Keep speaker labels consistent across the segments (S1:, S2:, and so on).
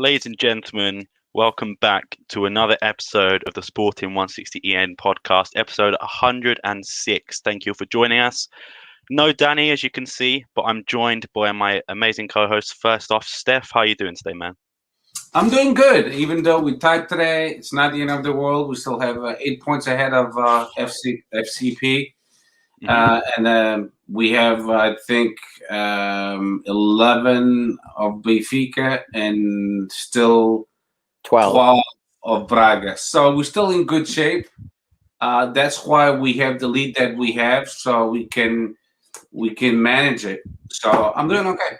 S1: ladies and gentlemen, welcome back to another episode of the Sporting160EN podcast, episode 106. Thank you for joining us. No Danny, as you can see, but I'm joined by my amazing co-host. First off, Steph, how are you doing today, man?
S2: I'm doing good. Even though we tied today, it's not the end of the world. We still have 8 points ahead of FCP. And we have, I think, 11 of Benfica and still 12 of Braga. So we're still in good shape. That's why we have the lead that we have, so we can manage it. So I'm doing okay.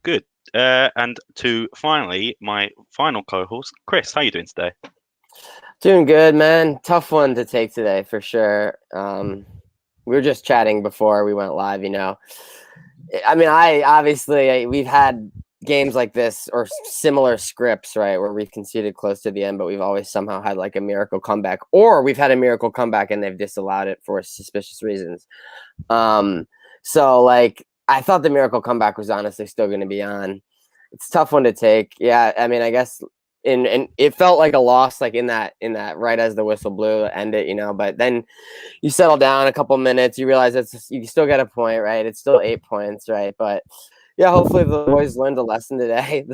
S1: Good. And to finally, my final co-host, Chris, how are you doing today?
S3: Doing good, man. Tough one to take today for sure. We were just chatting before we went live, you know. I mean, we've had games like this or similar scripts, right, where we've conceded close to the end, but we've always somehow had like a miracle comeback, or we've had a miracle comeback and they've disallowed it for suspicious reasons. So like I thought the miracle comeback was honestly still going to be on. It's a tough one to take. Yeah, I mean, I guess and it felt like a loss, like in that right as the whistle blew to end it, you know. But then you settle down a couple minutes, you realize you still get a point, right? It's still 8 points, right? But yeah, hopefully the boys learned a lesson today.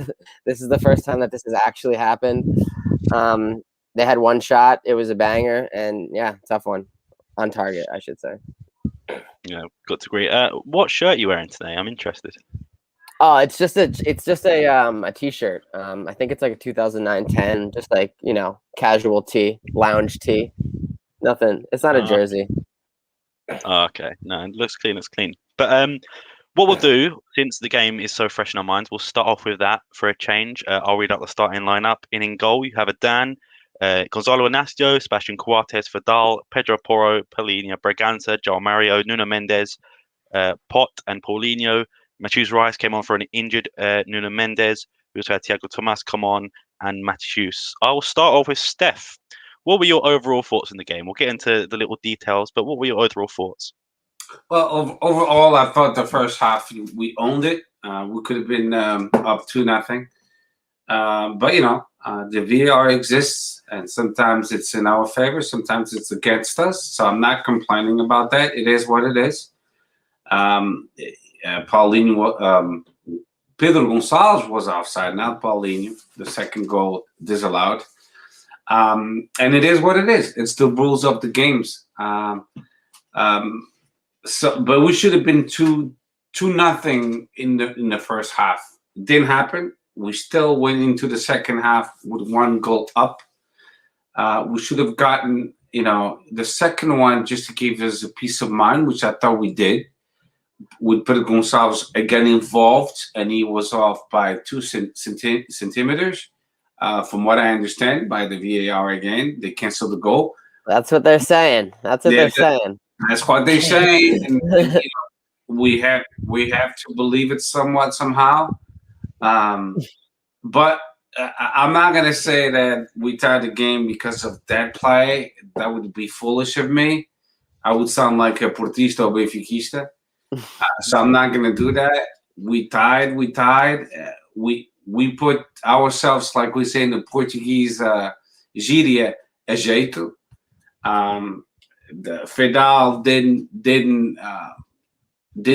S3: This is the first time that this has actually happened. They had one shot, it was a banger, and yeah, tough one on target, I should say.
S1: Yeah, got to agree. What shirt are you wearing today? I'm interested.
S3: Oh, it's just a t-shirt. I think it's like a 2009-10, just like, you know, casual tee, lounge tee. Nothing. It's not a jersey.
S1: Okay, no, it looks clean. It's clean. But what we'll do, since the game is so fresh in our minds, we'll start off with that for a change. I'll read out the starting lineup. In goal, you have a Dan, Gonzalo Inacio, Sebastian Coates, Vidal, Pedro Porro, Paulinho, Braganza, João Mario, Nuno Mendes, Pot, and Paulinho. Matheus Rice came on for an injured Nuno Mendes. We also had Thiago Tomas come on and Matheus. I'll start off with Steph. What were your overall thoughts in the game? We'll get into the little details, but what were your overall thoughts?
S2: Well, overall, I thought the first half we owned it. We could have been up 2-0. But, you know, the VAR exists, and sometimes it's in our favor, sometimes it's against us. So I'm not complaining about that. It is what it is. Paulinho, Pedro Gonçalves was offside, not Paulinho. The second goal disallowed. And it is what it is. It's the rules of the games. But we should have been 2-0 in the first half. It didn't happen. We still went into the second half with 1 goal up. We should have gotten, you know, the second one just to give us a peace of mind, which I thought we did. With Pedro Gonçalves again involved, and he was off by 2 centimeters. From what I understand, by the VAR again, they canceled the goal.
S3: That's what they're saying. That's what they're saying.
S2: That's what they're saying. And you know, we have to believe it somehow. But I'm not going to say that we tied the game because of that play. That would be foolish of me. I would sound like a Portista or Benfiquista. So I'm not going to do that. We tied. We put ourselves, like we say in the Portuguese gíria, a jeito. The Vidal didn't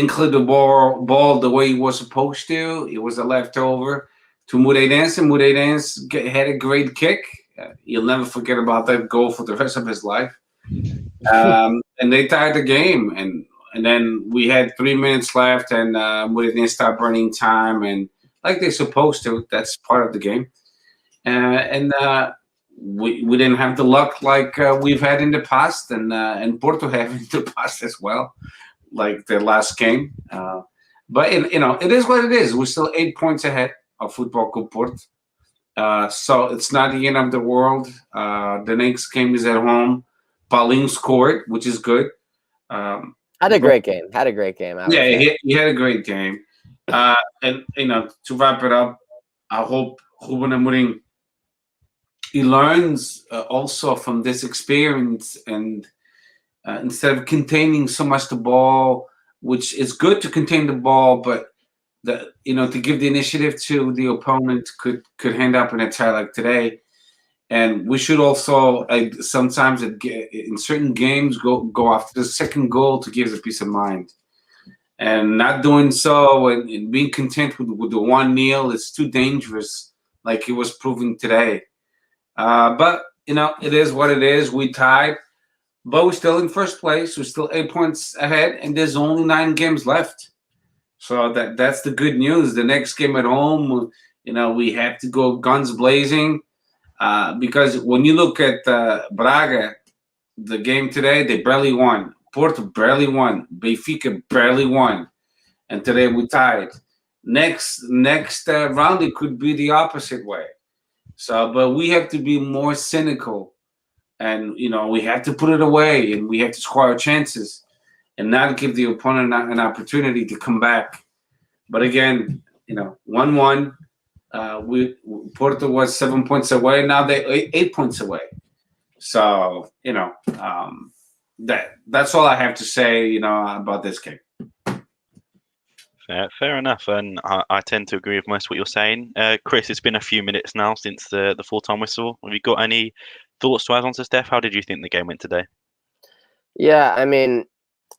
S2: clear the ball the way he was supposed to. It was a leftover to Moreirense. Moreirense had a great kick. You'll never forget about that goal for the rest of his life. And they tied the game, and then we had 3 minutes left, and Moreirense started burning time, and like they're supposed to. That's part of the game. We didn't have the luck like we've had in the past, and Porto have in the past as well, like the last game. But you know, it is what it is. We're still 8 points ahead of Football Club Porto, so it's not the end of the world. The next game is at home. Paulinho scored, which is good.
S3: Had a great game. He had a great
S2: game. And you know, to wrap it up, I hope Ruben Amorim he learns also from this experience, and instead of containing so much the ball, which is good to contain the ball, but to give the initiative to the opponent could hand up in a tie like today. And we should also sometimes in certain games go after the second goal to give us a peace of mind. And not doing so and being content with the 1-0 is too dangerous, like it was proven today. But it is what it is. We tied, but we're still in first place. We're still 8 points ahead, and there's only 9 games left. So that's the good news. The next game at home, we have to go guns blazing. Because when you look at Braga, the game today, they barely won. Porto barely won. Benfica barely won. And today we tied. Next round, it could be the opposite way. So, but we have to be more cynical. And, we have to put it away. And we have to score our chances. And not give the opponent an opportunity to come back. But again, 1-1. Porto was 7 points away. Now they're 8 points away. So that's all I have to say. About this game.
S1: Fair enough, and I tend to agree with most of what you're saying. Chris, it's been a few minutes now since the full-time whistle. Have you got any thoughts to add on to Steph? How did you think the game went today?
S3: Yeah, I mean,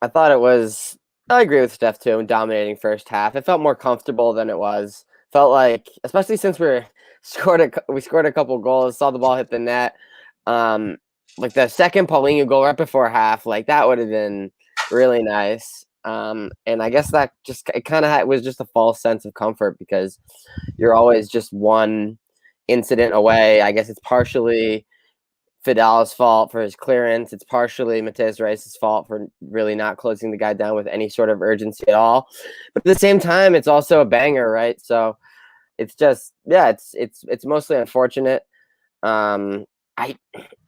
S3: I thought it was. I agree with Steph too. Dominating first half. It felt more comfortable than it was. Felt like, especially since we scored a couple goals, saw the ball hit the net. Like the second Paulinho goal right before half, like that would have been really nice. And I guess that it kind of was just a false sense of comfort because you're always just one incident away. I guess it's partially Fidal's fault for his clearance. It's partially Mateus Reis's fault for really not closing the guy down with any sort of urgency at all. But at the same time, it's also a banger, right? So it's just, it's mostly unfortunate. I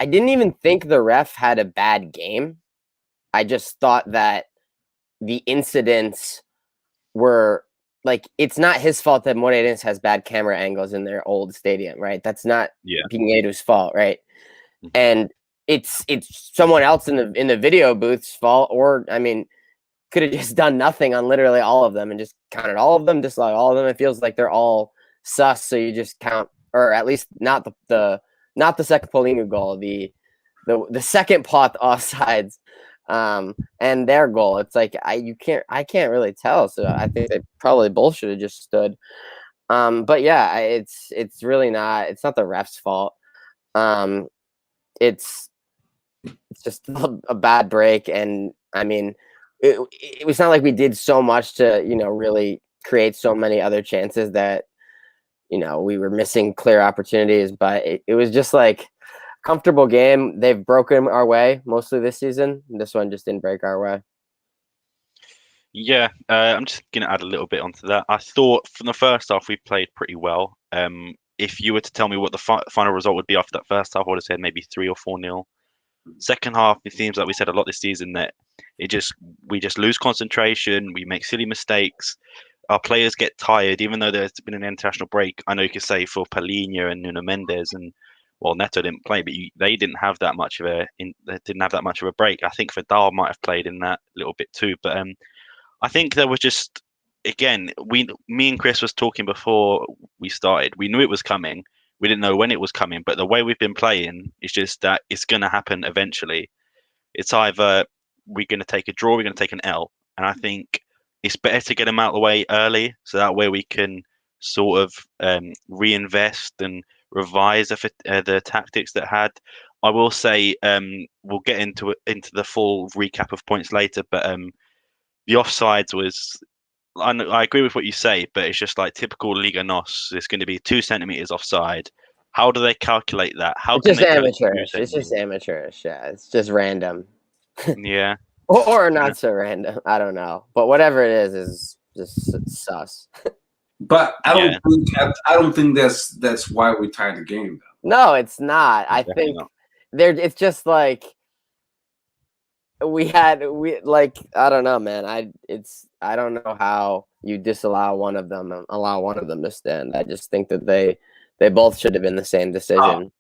S3: didn't even think the ref had a bad game. I just thought that the incidents were like, it's not his fault that Moreirense has bad camera angles in their old stadium, right? That's not Pinheiro's fault, right? And it's someone else in the video booth's fault, or I mean, could have just done nothing on literally all of them and just counted all of them, dislike all of them. It feels like they're all sus, so you just count, or at least not the second Paulinho goal, the second pot offsides, and their goal. It's like I can't really tell. So I think they probably both should have just stood. But yeah, it's really not. It's not the ref's fault. It's just a bad break, and I mean, it was not like we did so much to really create so many other chances that we were missing clear opportunities. But it was just like a comfortable game. They've broken our way mostly this season. This one just didn't break our way.
S1: Yeah, I'm just going to add a little bit onto that. I thought from the first half we played pretty well. If you were to tell me what the final result would be after that first half, I would have said maybe 3 or 4-0. Second half, it seems like we said a lot this season that we just lose concentration. We make silly mistakes. Our players get tired, even though there's been an international break. I know you could say for Paulinho and Nuno Mendes and Neto didn't play, but they didn't have that much of a break. I think Vidal might have played in that little bit too, but I think there was just, again, me and Chris was talking before we started. We knew it was coming. We didn't know when it was coming, but the way we've been playing is just that it's going to happen eventually. It's either we're going to take a draw, we're going to take an L, and I think it's better to get them out of the way early, so that way we can sort of reinvest and revise the tactics that had. I will say we'll get into the full recap of points later, but the offsides was. I agree with what you say, but it's just like typical Liga NOS. It's going to be 2 centimeters offside. How do they calculate that?
S3: It's just amateurish. It's just amateurish. Yeah, it's just random.
S1: Yeah.
S3: or not so random. I don't know, but whatever it is just sus.
S2: But I don't think that's why we tied the game, though.
S3: No, it's not. I think it's just like I don't know, man. I don't know how you disallow one of them and allow one of them to stand. I just think that they both should have been the same decision.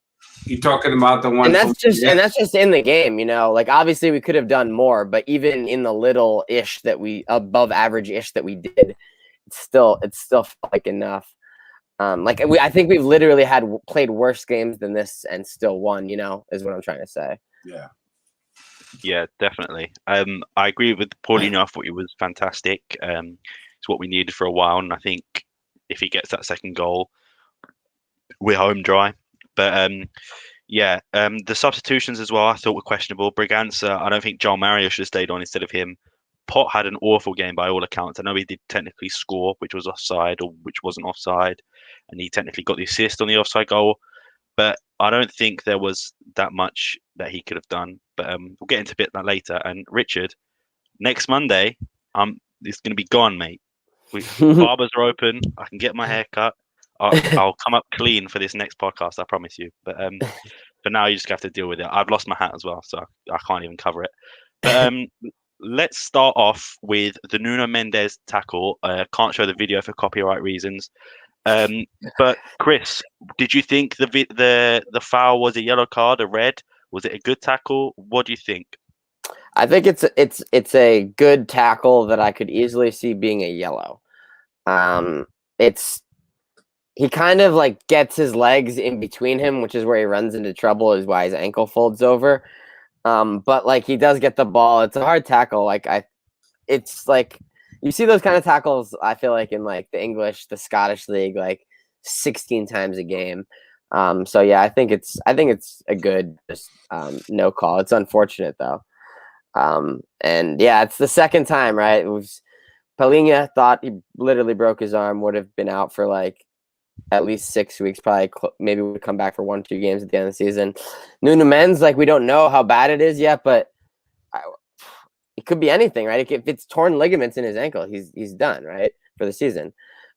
S2: You're talking about the one,
S3: and that's just in the game, Like obviously we could have done more, but even in the little ish that we above average ish that we did, it still felt like enough. I think we've literally played worse games than this and still won. Is what I'm trying to say.
S2: Yeah.
S1: Yeah, definitely. I agree with Paulinho. I thought he was fantastic. It's what we needed for a while, and I think if he gets that second goal, we're home dry. But the substitutions as well I thought were questionable. Briganza, I don't think João Mario should have stayed on instead of him. Pot had an awful game by all accounts. I know he did technically score, which was offside or which wasn't offside, and he technically got the assist on the offside goal. But I don't think there was that much that he could have done. But we'll get into a bit that later. And Richard, next Monday, it's going to be gone, mate. Barbers are open. I can get my hair cut. I'll come up clean for this next podcast. I promise you. But for now, you just have to deal with it. I've lost my hat as well, so I can't even cover it. But let's start off with the Nuno Mendes tackle. Can't show the video for copyright reasons. But Chris, did you think the foul was a yellow card, a red? Was it a good tackle? What do you think?
S3: I think it's a good tackle that I could easily see being a yellow. He kind of like gets his legs in between him, which is where he runs into trouble, is why his ankle folds over. But like he does get the ball. It's a hard tackle. It's like you see those kind of tackles, I feel like in like the English, the Scottish league, like 16 times a game. So yeah, I think it's a good no call. It's unfortunate though. And yeah, it's the second time, right? It was Palhinha thought he literally broke his arm, would have been out for like at least 6 weeks, probably maybe would come back for 1-2 games at the end of the season. Nuno Mendes, like we don't know how bad it is yet, but it could be anything, right? If it's torn ligaments in his ankle, he's done, right, for the season.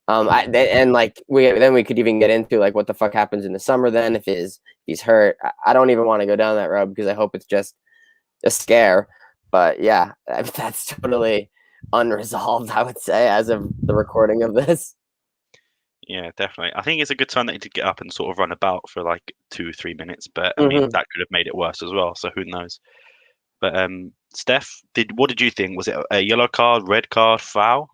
S3: We could even get into like what the fuck happens in the summer then if he's hurt. I don't even want to go down that road because I hope it's just a scare. But yeah, that's totally unresolved, I would say, as of the recording of this.
S1: Yeah, definitely. I think it's a good sign that he did get up and sort of run about for like 2-3 minutes, but I mean that could have made it worse as well. So who knows? But Steph, what did you think? Was it a yellow card, red card, foul?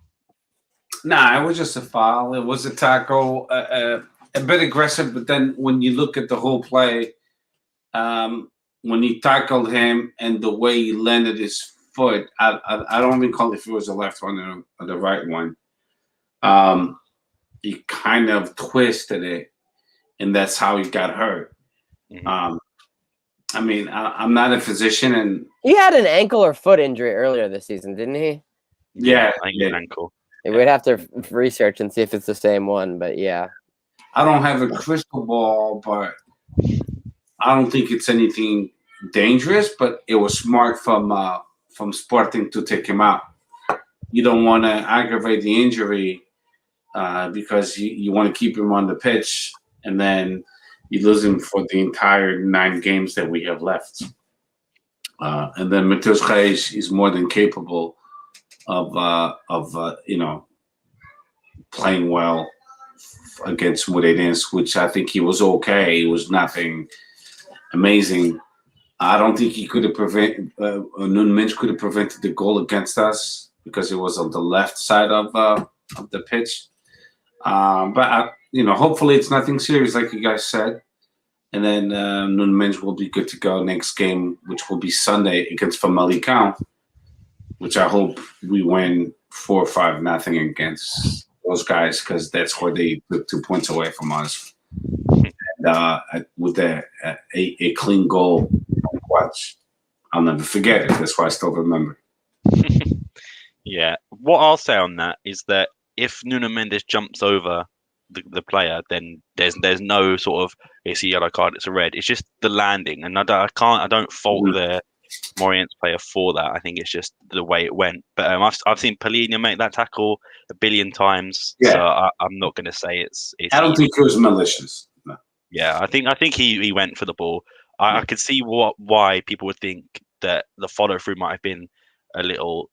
S2: Nah, it was just a foul. It was a tackle, a bit aggressive. But then when you look at the whole play, when he tackled him and the way he landed his foot, I don't recall if it was the left one or the right one. He kind of twisted it, and that's how he got hurt. Mm-hmm. I mean, I'm not a physician, and
S3: he had an ankle or foot injury earlier this season, didn't he?
S2: Yeah,
S1: I think an ankle.
S3: We'd have to research and see if it's the same one, but yeah.
S2: I don't have a crystal ball, but I don't think it's anything dangerous. But it was smart from Sporting to take him out. You don't want to aggravate the injury because you want to keep him on the pitch, and then you lose him for the entire 9 games that we have left. And then Matheus Reis is more than capable of playing well against Moreirense, which I think he was okay. It was nothing amazing. I don't think he could have Nuno Mendes could have prevented the goal against us because it was on the left side of the pitch. But hopefully it's nothing serious, like you guys said. And then Nuno Mendes will be good to go next game, which will be Sunday against Famalicão, which I hope we win 4-5-0 against those guys because that's where they took 2 points away from us. And with a clean goal, watch, I'll never forget it. That's why I still remember.
S1: Yeah. What I'll say on that is that if Nuno Mendes jumps over the player, then there's no sort of it's a yellow card, it's a red. It's just the landing, and I don't fault the Moreirense player for that. I think it's just the way it went. But I've seen Palhinha make that tackle a billion times, so I'm not going to say it's.
S2: I don't think it was malicious. No.
S1: Yeah, I think he went for the ball. I could see why people would think that the follow through might have been a little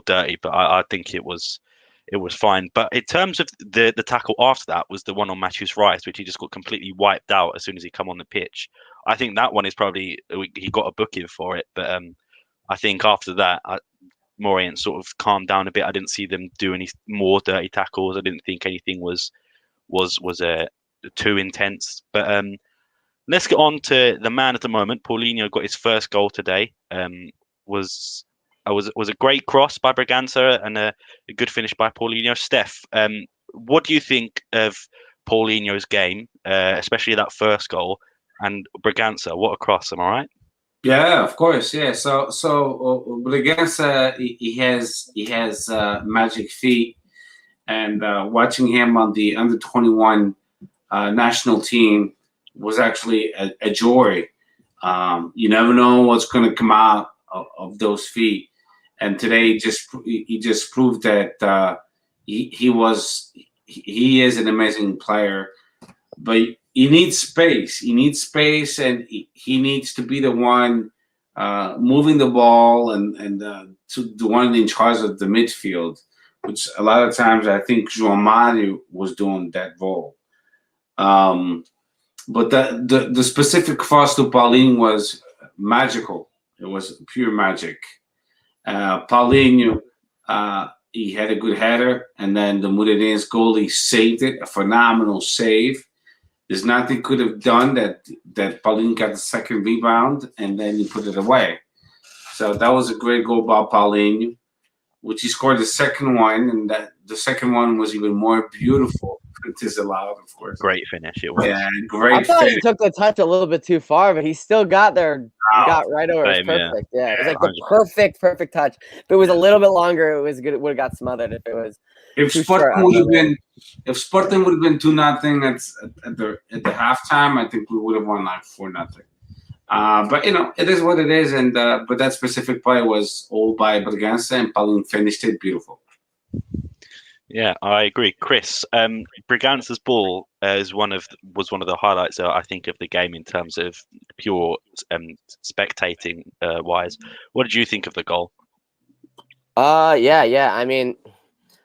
S1: dirty, but I think it was fine. But in terms of the tackle after that was the one on Matheus Reis, which he just got completely wiped out as soon as he come on the pitch. I think that one is probably he got a booking for it, but I think after that Moreirense sort of calmed down a bit. I didn't see them do any more dirty tackles. I didn't think anything was too intense. But let's get on to the man at the moment. Paulinho got his first goal today. Was a great cross by Bragança and a good finish by Paulinho. Steph, what do you think of Paulinho's game, especially that first goal? And Bragança, what a cross! Am I right?
S2: Yeah, of course. Yeah. So Bragança, he has magic feet, and watching him on the under-21 national team was actually a joy. You never know what's going to come out of those feet, and today he just proved that he is an amazing player, but he needs space. He needs space, and he needs to be the one moving the ball and to the one in charge of the midfield, which a lot of times I think João Mário was doing that role. But the specific cross to Paulinho was magical. It was pure magic. Paulinho, he had a good header, and then the Moreirense goalie saved it, a phenomenal save. There's nothing he could have done that Paulinho got the second rebound, and then he put it away. So that was a great goal by Paulinho, which he scored the second one, and the second one was even more beautiful. It is allowed, of course.
S1: Great finish it was.
S2: Yeah, great.
S3: I thought
S2: finish.
S3: he took the touch a little bit too far, but he still got there. Got right over. It was perfect. Yeah, it was like the perfect touch. If it was a little bit longer, it was good. It would have got smothered if it was.
S2: If Sporting would have been 2-0 at the halftime, I think we would have won like 4-0. But it is what it is, and but that specific play was all by Bragança, and Paulinho finished it beautiful.
S1: Yeah, I agree, Chris. Bragança's ball was one of the highlights, I think, of the game in terms of pure spectating wise. What did you think of the goal?
S3: Yeah. I mean,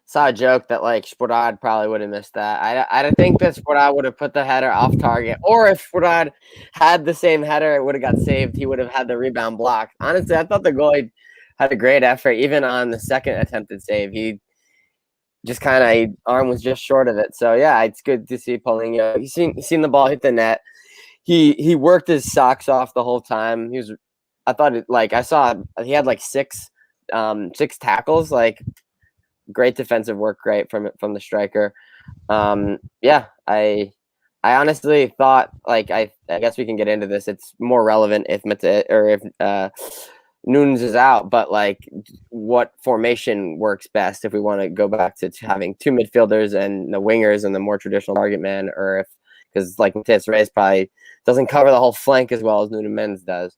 S3: saw a joke that like Sporad probably would have missed that. I don't think that Sporad would have put the header off target, or if Sporad had the same header, it would have got saved. He would have had the rebound blocked. Honestly, I thought the goalie had a great effort, even on the second attempted save. He just arm was just short of it. So yeah, it's good to see Paulinho. He's seen the ball hit the net. He worked his socks off the whole time. I saw he had like six tackles. Like, great defensive work, great from the striker. Yeah, I honestly thought, like, I guess we can get into this. It's more relevant if Nunes is out, but like, what formation works best if we want to go back to having two midfielders and the wingers and the more traditional target man, or because like Matheus Reis probably doesn't cover the whole flank as well as Nuno Mendes does.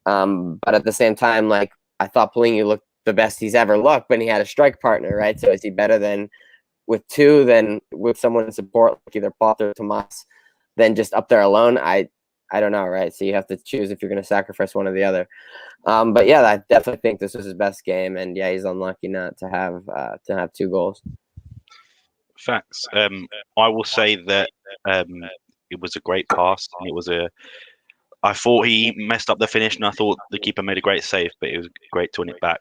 S3: But at the same time, like, I thought Paulinho looked the best he's ever looked, but he had a strike partner, right? So is he better than with two than with someone in support like either Potter or Tomas than just up there alone? I don't know, right? So you have to choose if you're going to sacrifice one or the other. But yeah, I definitely think this was his best game, and yeah, he's unlucky not to have 2 goals.
S1: Facts. I will say that it was a great pass, and I thought he messed up the finish, and I thought the keeper made a great save, but it was great to win it back.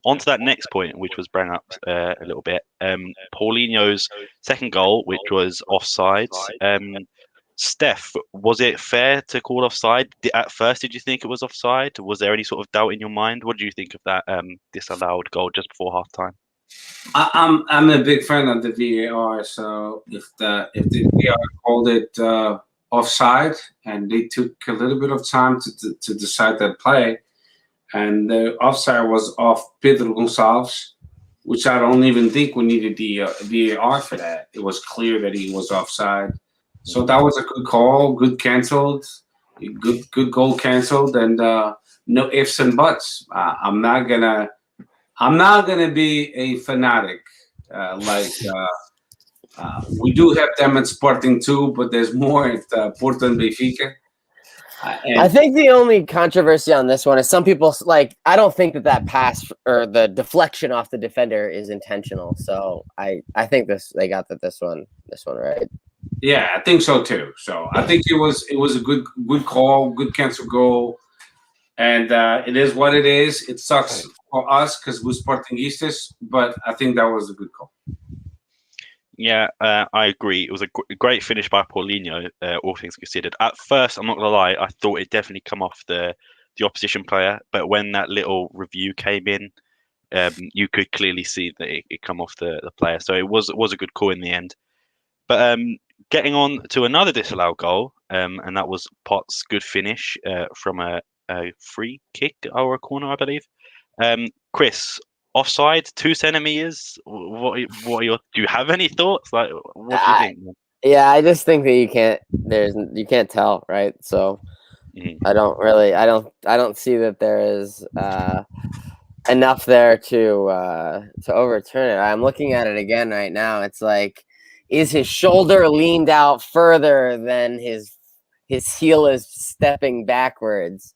S1: On to that next point, which was brought up a little bit. Paulinho's second goal, which was offside. Steph, was it fair to call offside? At first, did you think it was offside? Was there any sort of doubt in your mind? What do you think of that disallowed goal just before halftime?
S2: I'm a big fan of the VAR. So if the VAR called it offside, and they took a little bit of time to decide that play, and the offside was off Pedro Gonçalves, which I don't even think we needed the VAR for that. It was clear that he was offside. So that was a good call, good canceled, good goal canceled, and no ifs and buts. I'm not gonna be a fanatic we do have them at Sporting too, but there's more at Porto and Benfica.
S3: I think the only controversy on this one is some people I don't think that pass or the deflection off the defender is intentional. So I think they got this one right.
S2: Yeah, I think so too. So I think it was a good call, good cancel goal, and it is what it is. It sucks for us because we're Sportingistas, but I think that was a good call.
S1: Yeah, I agree. It was a great finish by Paulinho, all things considered. At first, I'm not gonna lie, I thought it definitely come off the opposition player, but when that little review came in, you could clearly see that it come off the player. So it was a good call in the end. But getting on to another disallowed goal, and that was Potts' good finish from a free kick or a corner, I believe. Chris, offside, 2 centimeters. What are your? Do you have any thoughts? Like, what do you think?
S3: Yeah, I just think that you can't tell, right? So I don't see that there is enough there to overturn it. I'm looking at it again right now. It's like, is his shoulder leaned out further than his heel is stepping backwards?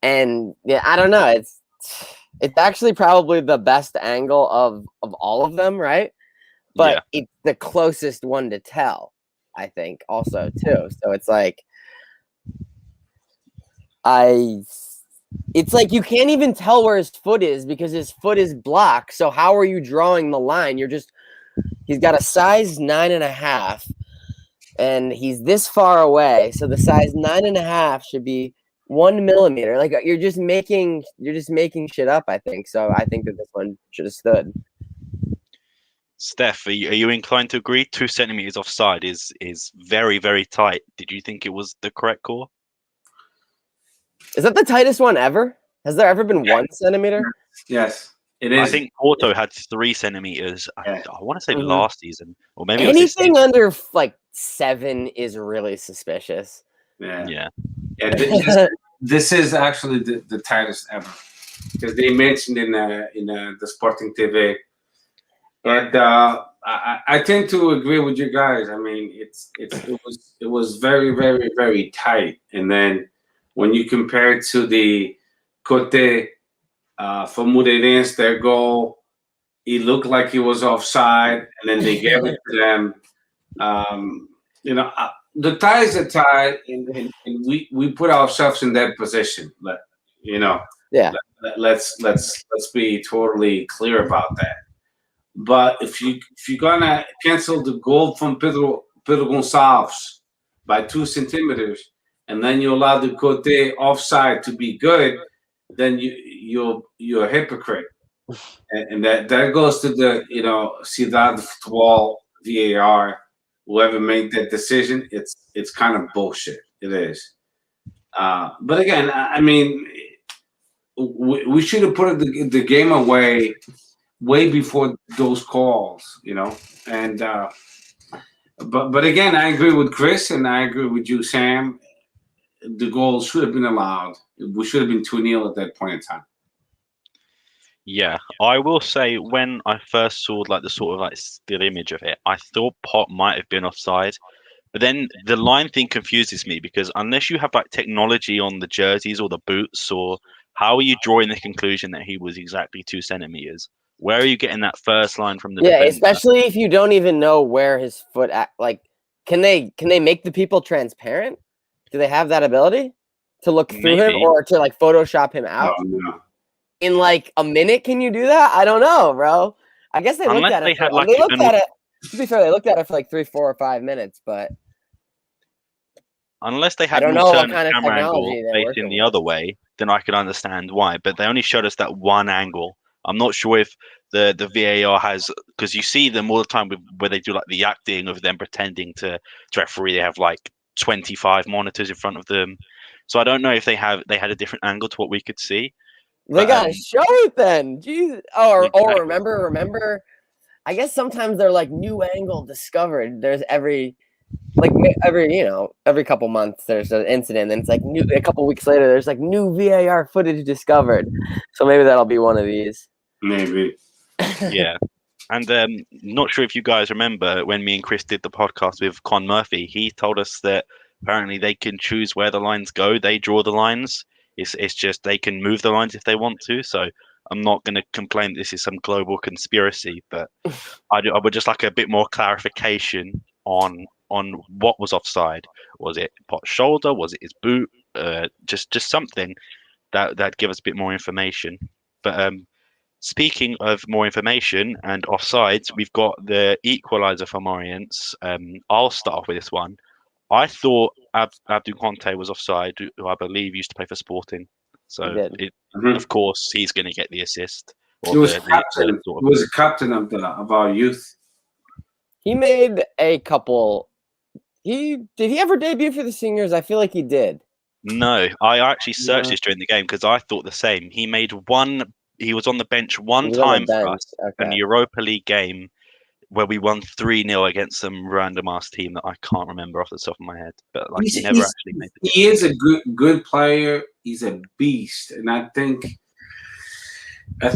S3: And yeah, I don't know. It's actually probably the best angle of all of them, right? But it's the closest one to tell, I think, also too. So it's like it's like you can't even tell where his foot is because his foot is blocked. So how are you drawing the line? He's got a size 9.5, and he's this far away. So the size 9.5 should be 1 millimeter. Like you're just making shit up, I think. So I think that this one should have stood.
S1: Steph, are you inclined to agree? 2 centimeters offside is very, very tight. Did you think it was the correct call?
S3: Is that the tightest one ever? Has there ever been 1 centimeter?
S2: Yes, it is.
S1: I think Porto had 3 centimeters. I want to say last season, or maybe
S3: anything under like 7 is really suspicious.
S2: Yeah. This is actually the tightest ever because they mentioned in the Sporting TV, and I tend to agree with you guys. I mean, it was very, very, very tight, and then when you compare it to the Cote for Moreirense, their goal, it looked like he was offside, and then they gave it to them. The tie is a tie, and we put ourselves in that position. Let's be totally clear about that. But if you're gonna cancel the goal from Pedro Gonçalves by 2 centimeters, and then you allow the Cote offside to be good, then you're a hypocrite, and that goes to the Cidade Futebol VAR. Whoever made that decision, it's kind of bullshit. It is. But again, I mean, we should have put the game away way before those calls, And but again, I agree with Chris and I agree with you, Sam. The goal should have been allowed. We should have been 2-0 at that point in time.
S1: Yeah, I will say when I first saw the sort of still image of it, I thought Pot might have been offside. But then the line thing confuses me because unless you have technology on the jerseys or the boots, or how are you drawing the conclusion that he was exactly 2 centimeters? Where are you getting that first line from the defender?
S3: Especially if you don't even know where his foot can they make the people transparent? Do they have that ability to look through him or to Photoshop him out?
S2: No.
S3: In a minute, can you do that? I don't know, bro. I guess they looked at it. To be fair, they looked at it for 3, 4, or 5 minutes, but
S1: unless they had an alternate camera angle facing the other way, then I could understand why. But they only showed us that one angle. I'm not sure if the VAR has, because you see them all the time where they do the acting of them pretending to referee. They have 25 monitors in front of them, so I don't know if they had a different angle to what we could see.
S3: They gotta show it then. Jesus. Or remember. I guess sometimes they're new angle discovered. There's every couple months there's an incident, and it's a couple weeks later there's new VAR footage discovered. So maybe that'll be one of these.
S2: Maybe.
S1: Yeah. And not sure if you guys remember when me and Chris did the podcast with Con Murphy, he told us that apparently they can choose where the lines go. They draw the lines. It's just they can move the lines if they want to. So I'm not going to complain this is some global conspiracy, but I would just like a bit more clarification on what was offside. Was it Pot's shoulder? Was it his boot? Just something that give us a bit more information. But speaking of more information and offsides, we've got the equaliser for Moreirense. I'll start off with this one. I thought Abdul Conte was offside, who I believe used to play for Sporting.
S3: He
S1: So,
S3: did.
S1: of course, he's going to get the assist or
S2: He was
S1: the
S2: captain.
S1: sort
S2: He was a captain of our youth.
S3: He made a couple. Did he ever debut for the seniors? I feel like he did.
S1: No, I actually searched
S3: No.
S1: this during the game because I thought the same. He made one. He was on the bench
S3: He
S1: one
S3: was on the
S1: time for
S3: bench.
S1: us in
S3: Okay.
S1: the Europa League game where we won 3-0 against some random ass team that I can't remember off the top of my head. But like he never actually made the
S2: He is a good player. He's a beast, and I think I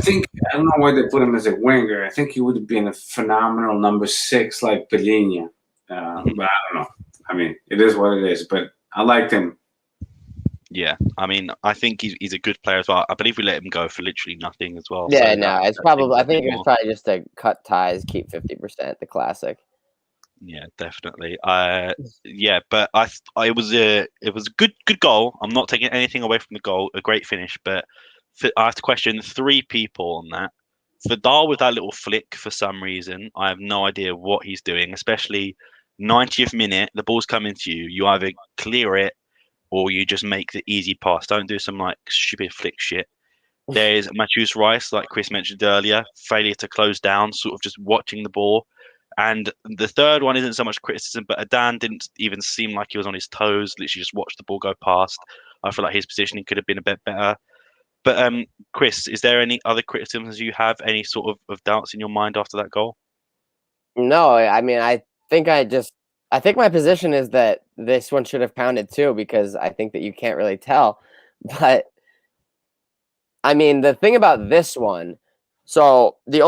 S2: don't know why they put him as a winger. I think he would have been a phenomenal number 6 like Pelinha. But I don't know. I mean, it is what it is. But I liked him.
S1: Yeah, I mean, I think he's a good player as well. I believe we let him go for literally nothing as well.
S3: Yeah,
S1: so
S3: no, it's probably. I think it was probably just to cut ties, keep 50%. The classic.
S1: Yeah, definitely. Yeah, but it was a good goal. I'm not taking anything away from the goal. A great finish, but I have to question 3 people on that. Vidal with that little flick for some reason. I have no idea what he's doing. Especially 90th minute, the ball's coming to you. You either clear it or you just make the easy pass. Don't do some like stupid flick shit. There's Matthews Rice, like Chris mentioned earlier, failure to close down, sort of just watching the ball. And the third one isn't so much criticism, but Adan didn't even seem like he was on his toes. Literally just watched the ball go past. I feel like his positioning could have been a bit better. But Chris, is there any other criticisms you have? Any sort of doubts in your mind after that goal?
S3: No, I mean, I think my position is that this one should have counted too, because I think that you can't really tell. But I mean, the thing about this one, so the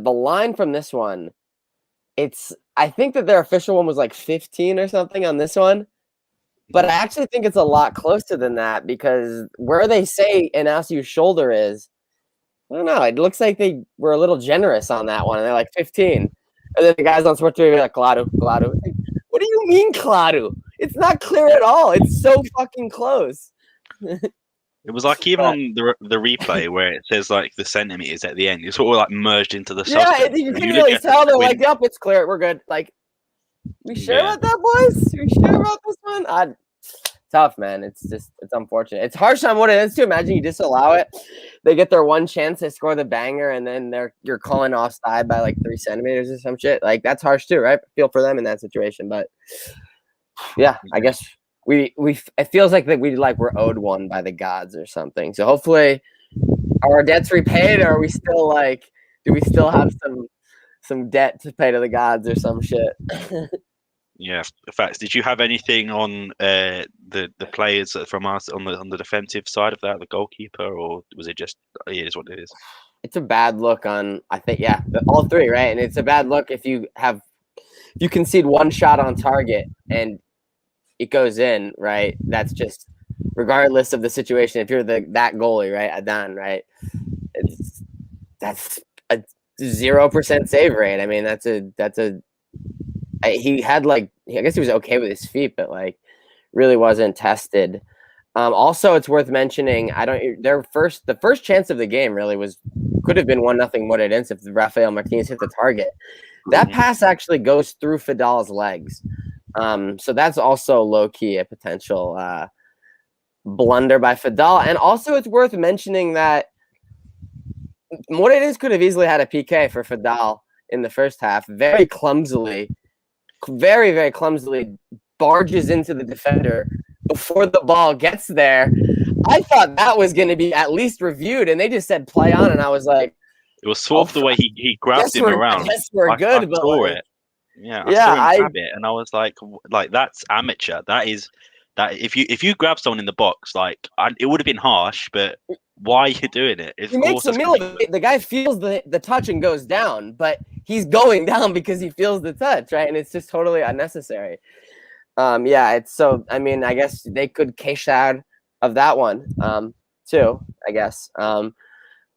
S3: line from this one, I think that their official one was like 15 or something on this one. But I actually think it's a lot closer than that, because where they say Inaciu's shoulder is, I don't know. It looks like they were a little generous on that one, and they're like 15. And then the guys on Sports 3 are like, Claro. Like, what do you mean, Claro? It's not clear at all. It's so fucking close.
S1: It was like even on the replay where it says like the centimeters at the end, it's sort of like merged into the substance.
S3: You can really tell. They're like, yep, it's clear. We're good. Like, we sure about that, boys? We sure about this one? Tough, man. It's unfortunate. It's harsh on what it is, too. Imagine you disallow it. They get their one chance, they score the banger, and then you're calling offside by like 3 centimeters or some shit. Like, that's harsh too, right? Feel for them in that situation. But yeah, I guess it feels like that we're owed one by the gods or something. So hopefully are our debts repaid, or are we still like, do we still have some debt to pay to the gods or some shit?
S1: Yeah, facts. Did you have anything on the players from us on the defensive side of that, the goalkeeper, or was it just it is what it is?
S3: It's a bad look on, I think, yeah, all 3, right? And it's a bad look if you concede one shot on target and it goes in, right? That's just regardless of the situation. If you're that goalie, right, Adan, right? That's a 0% save rate. I mean, he had like, I guess he was okay with his feet, but like really wasn't tested. Also, it's worth mentioning, the first chance of the game really could have been 1-0 Moreirense if Rafael Martinez hit the target. That pass actually goes through Fidal's legs. So that's also low key a potential blunder by Fidal. And also, it's worth mentioning that Moreirense could have easily had a PK for Fidal in the first half, very clumsily, very, very clumsily barges into the defender before the ball gets there. I thought that was going to be at least reviewed, and they just said play on, and I was like,
S1: it was sort of the way he grabbed him around.
S3: Yes, we're good,
S1: I
S3: but
S1: saw
S3: like,
S1: it. Yeah, I saw him grab it, and I was like that's amateur. That is that if you grab someone in the box, like it would have been harsh, but why are you doing it?
S3: He makes a meal of it. The guy feels the touch and goes down, but he's going down because he feels the touch, right? And it's just totally unnecessary. Yeah, it's so. I mean, I guess they could cash out of that one, too. I guess.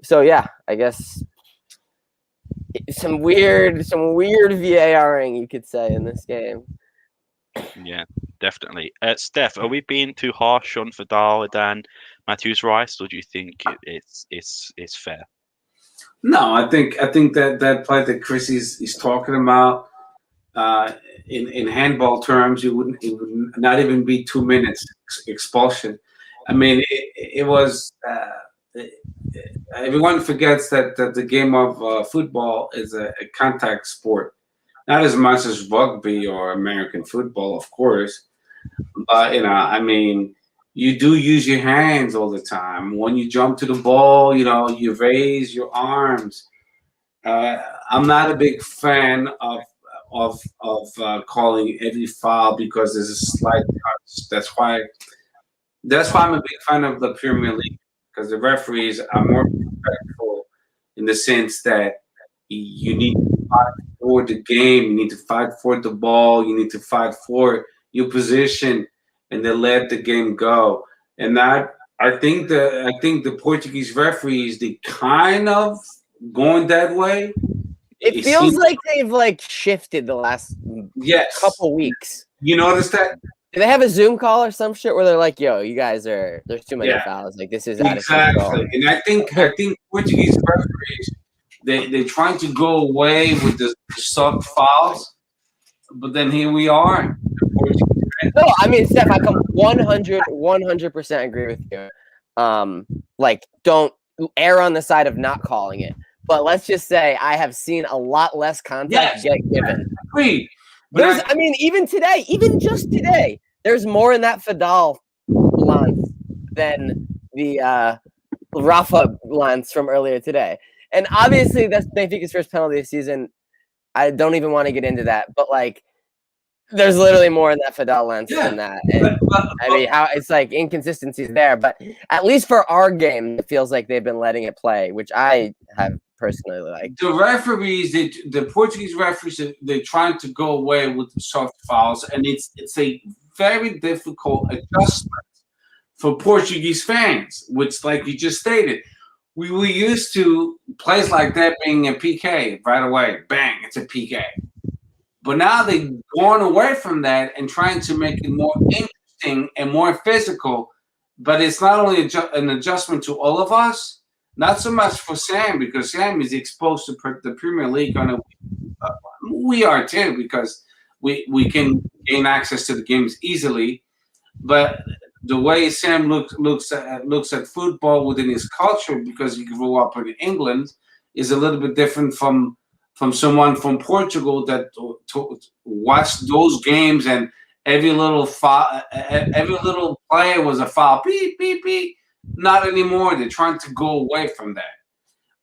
S3: So yeah, I guess some weird VARing, you could say, in this game.
S1: Yeah, definitely. Steph, are we being too harsh on Vidal, Dan, Matthews Rice, or do you think it's fair?
S2: No, I think that play that Chris is talking about, in handball terms, it would not even be 2 minutes expulsion. I mean, it was. Everyone forgets that the game of football is a contact sport, not as much as rugby or American football, of course. But I mean, you do use your hands all the time. When you jump to the ball, you raise your arms. I'm not a big fan of calling every foul because there's a slight touch. That's why I'm a big fan of the Premier League, because the referees are more respectful in the sense that you need to fight for the game, you need to fight for the ball, you need to fight for your position, and then let the game go. And that I think the Portuguese referees, they kind of going that way.
S3: It feels like they've like shifted the last couple weeks.
S2: You notice that?
S3: Do they have a Zoom call or some shit where they're like, "Yo, you guys there's too many fouls. Like this is out of control."
S2: And I think Portuguese referees, they're trying to go away with the soft fouls, but then here we are.
S3: No, I mean, Steph, I come 100% agree with you. Like, don't err on the side of not calling it. But let's just say I have seen a lot less contact get given.
S2: Agreed.
S3: I mean, even just today, there's more in that Fadal lance than the Rafa lance from earlier today. And obviously, that's Benfica's first penalty of the season. I don't even want to get into that. But, like, there's literally more in that Fadal lens than that. And, I mean, how it's like inconsistencies there. But at least for our game, it feels like they've been letting it play, which I have personally liked.
S2: The referees, the Portuguese referees, they're trying to go away with the soft fouls, and it's a very difficult adjustment for Portuguese fans, which, like you just stated, we were used to plays like that being a PK right away. Bang, it's a PK. But now they've gone away from that and trying to make it more interesting and more physical. But it's not only an adjustment to all of us, not so much for Sam, because Sam is exposed to the Premier League on a. We are too, because we can gain access to the games easily. But the way Sam looks at football within his culture, because he grew up in England, is a little bit different from someone from Portugal that watched those games, and every little play was a foul. Beep, beep, beep. Not anymore. They're trying to go away from that,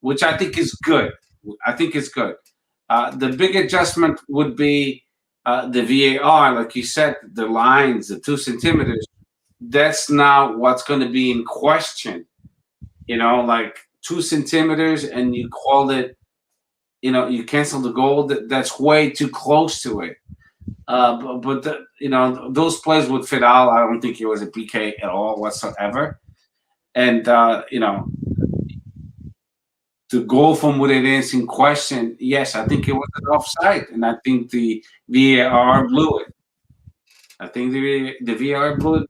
S2: which I think is good. The big adjustment would be the VAR, like you said, the lines, the 2 centimeters. That's now what's going to be in question. Like 2 centimeters, and you called it. You cancel the goal. That's way too close to it. But those plays with Fidal, I don't think it was a PK at all whatsoever. And to go from what it is in question, yes, I think it was an offside, and I think the VAR blew it. I think the VAR blew it.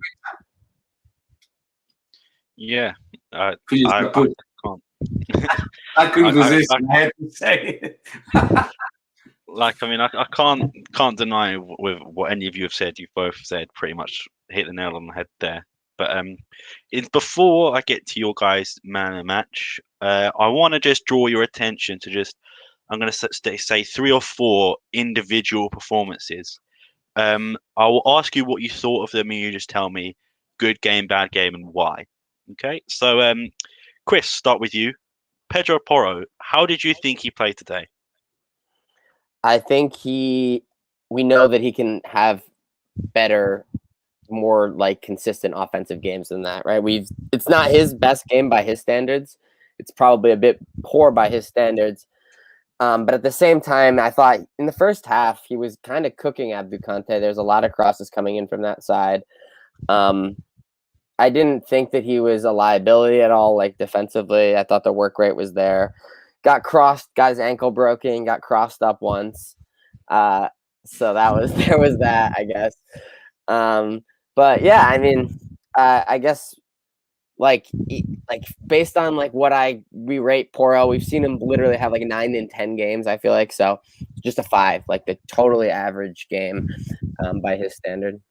S1: Yeah,
S2: I couldn't resist. I had to say it.
S1: Like, I mean, I can't deny with what any of you have said. You've both said pretty much hit the nail on the head there. But before I get to your guys' man of the match, I want to just draw your attention to I'm going to say 3 or 4 individual performances. I will ask you what you thought of them, and you just tell me good game, bad game, and why. Okay, so Chris, start with you. Pedro Porro, how did you think he played today?
S3: I think we know that he can have better, more like consistent offensive games than that, right? It's not his best game by his standards. It's probably a bit poor by his standards. But at the same time, I thought in the first half, he was kind of cooking Abdou Kanté. There's a lot of crosses coming in from that side. I didn't think that he was a liability at all, like defensively. I thought the work rate was there. Got his ankle broken, got crossed up once. So there was that, I guess. But yeah, I mean, I guess like based on like what we rate Poro, we've seen him literally have like 9 in 10 games. I feel like so, just a 5, like the totally average game by his standard.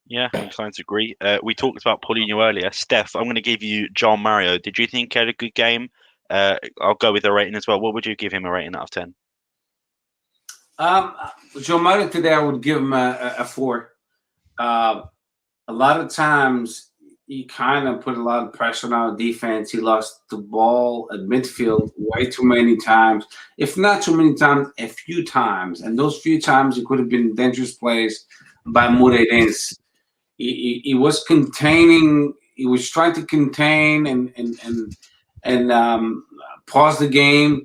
S1: Yeah, I'm inclined to agree. We talked about Paulinho earlier. Steph, I'm going to give you John Mario. Did you think he had a good game? I'll go with a rating as well. What would you give him a rating out of 10?
S2: Joe Mario today, I would give him a 4. A lot of times, he kind of put a lot of pressure on our defense. He lost the ball at midfield way too many times. If not too many times, a few times. And those few times, it could have been dangerous plays by Moreirense. He was containing. He was trying to contain and pause the game,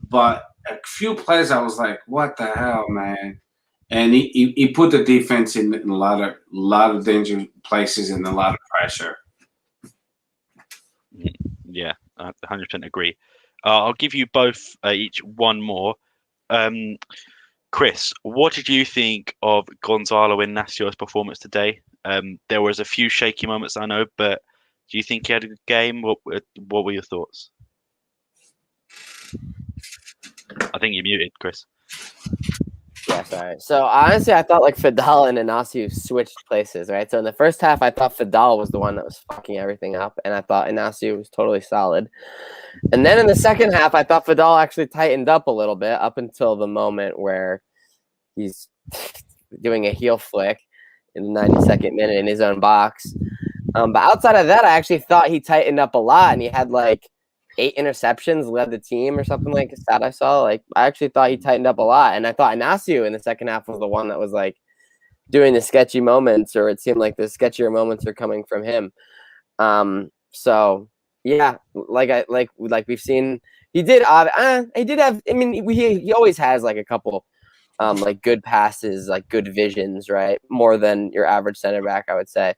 S2: but a few plays I was like, "What the hell, man!" And he put the defense in a lot of danger places and a lot of pressure.
S1: Yeah, I 100% agree. I'll give you both each one more. Chris, what did you think of Gonzalo Inacio's performance today? There was a few shaky moments, I know, but do you think he had a good game? What were your thoughts? I think you're muted, Chris.
S3: Yeah, sorry. So honestly, I thought like Fidal and Inacio switched places, right? So in the first half, I thought Fidal was the one that was fucking everything up, and I thought Inacio was totally solid. And then in the second half, I thought Fidal actually tightened up a little bit up until the moment where he's doing a heel flick in the 92nd minute in his own box. But outside of that, I actually thought he tightened up a lot, and he had like 8 interceptions, led the team or something like that. I saw I actually thought he tightened up a lot, and I thought Inacio in the second half was the one that was like doing the sketchy moments, or it seemed like the sketchier moments are coming from him. So yeah, like we've seen, he did have. I mean, he always has like a couple like good passes, like good visions, right? More than your average center back, I would say.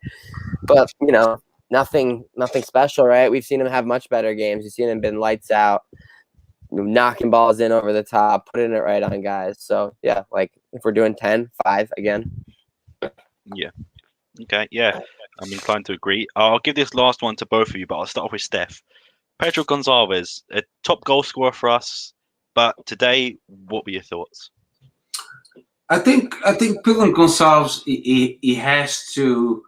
S3: But nothing special, right? We've seen him have much better games. We've seen him been lights out, knocking balls in over the top, putting it right on guys. So yeah, like if we're doing 10, 5 again.
S1: Yeah. Okay. Yeah, I'm inclined to agree. I'll give this last one to both of you, but I'll start off with Steph. Pedro Gonzalez, a top goal scorer for us, but today, what were your thoughts?
S2: I think Pedro Gonçalves he has to.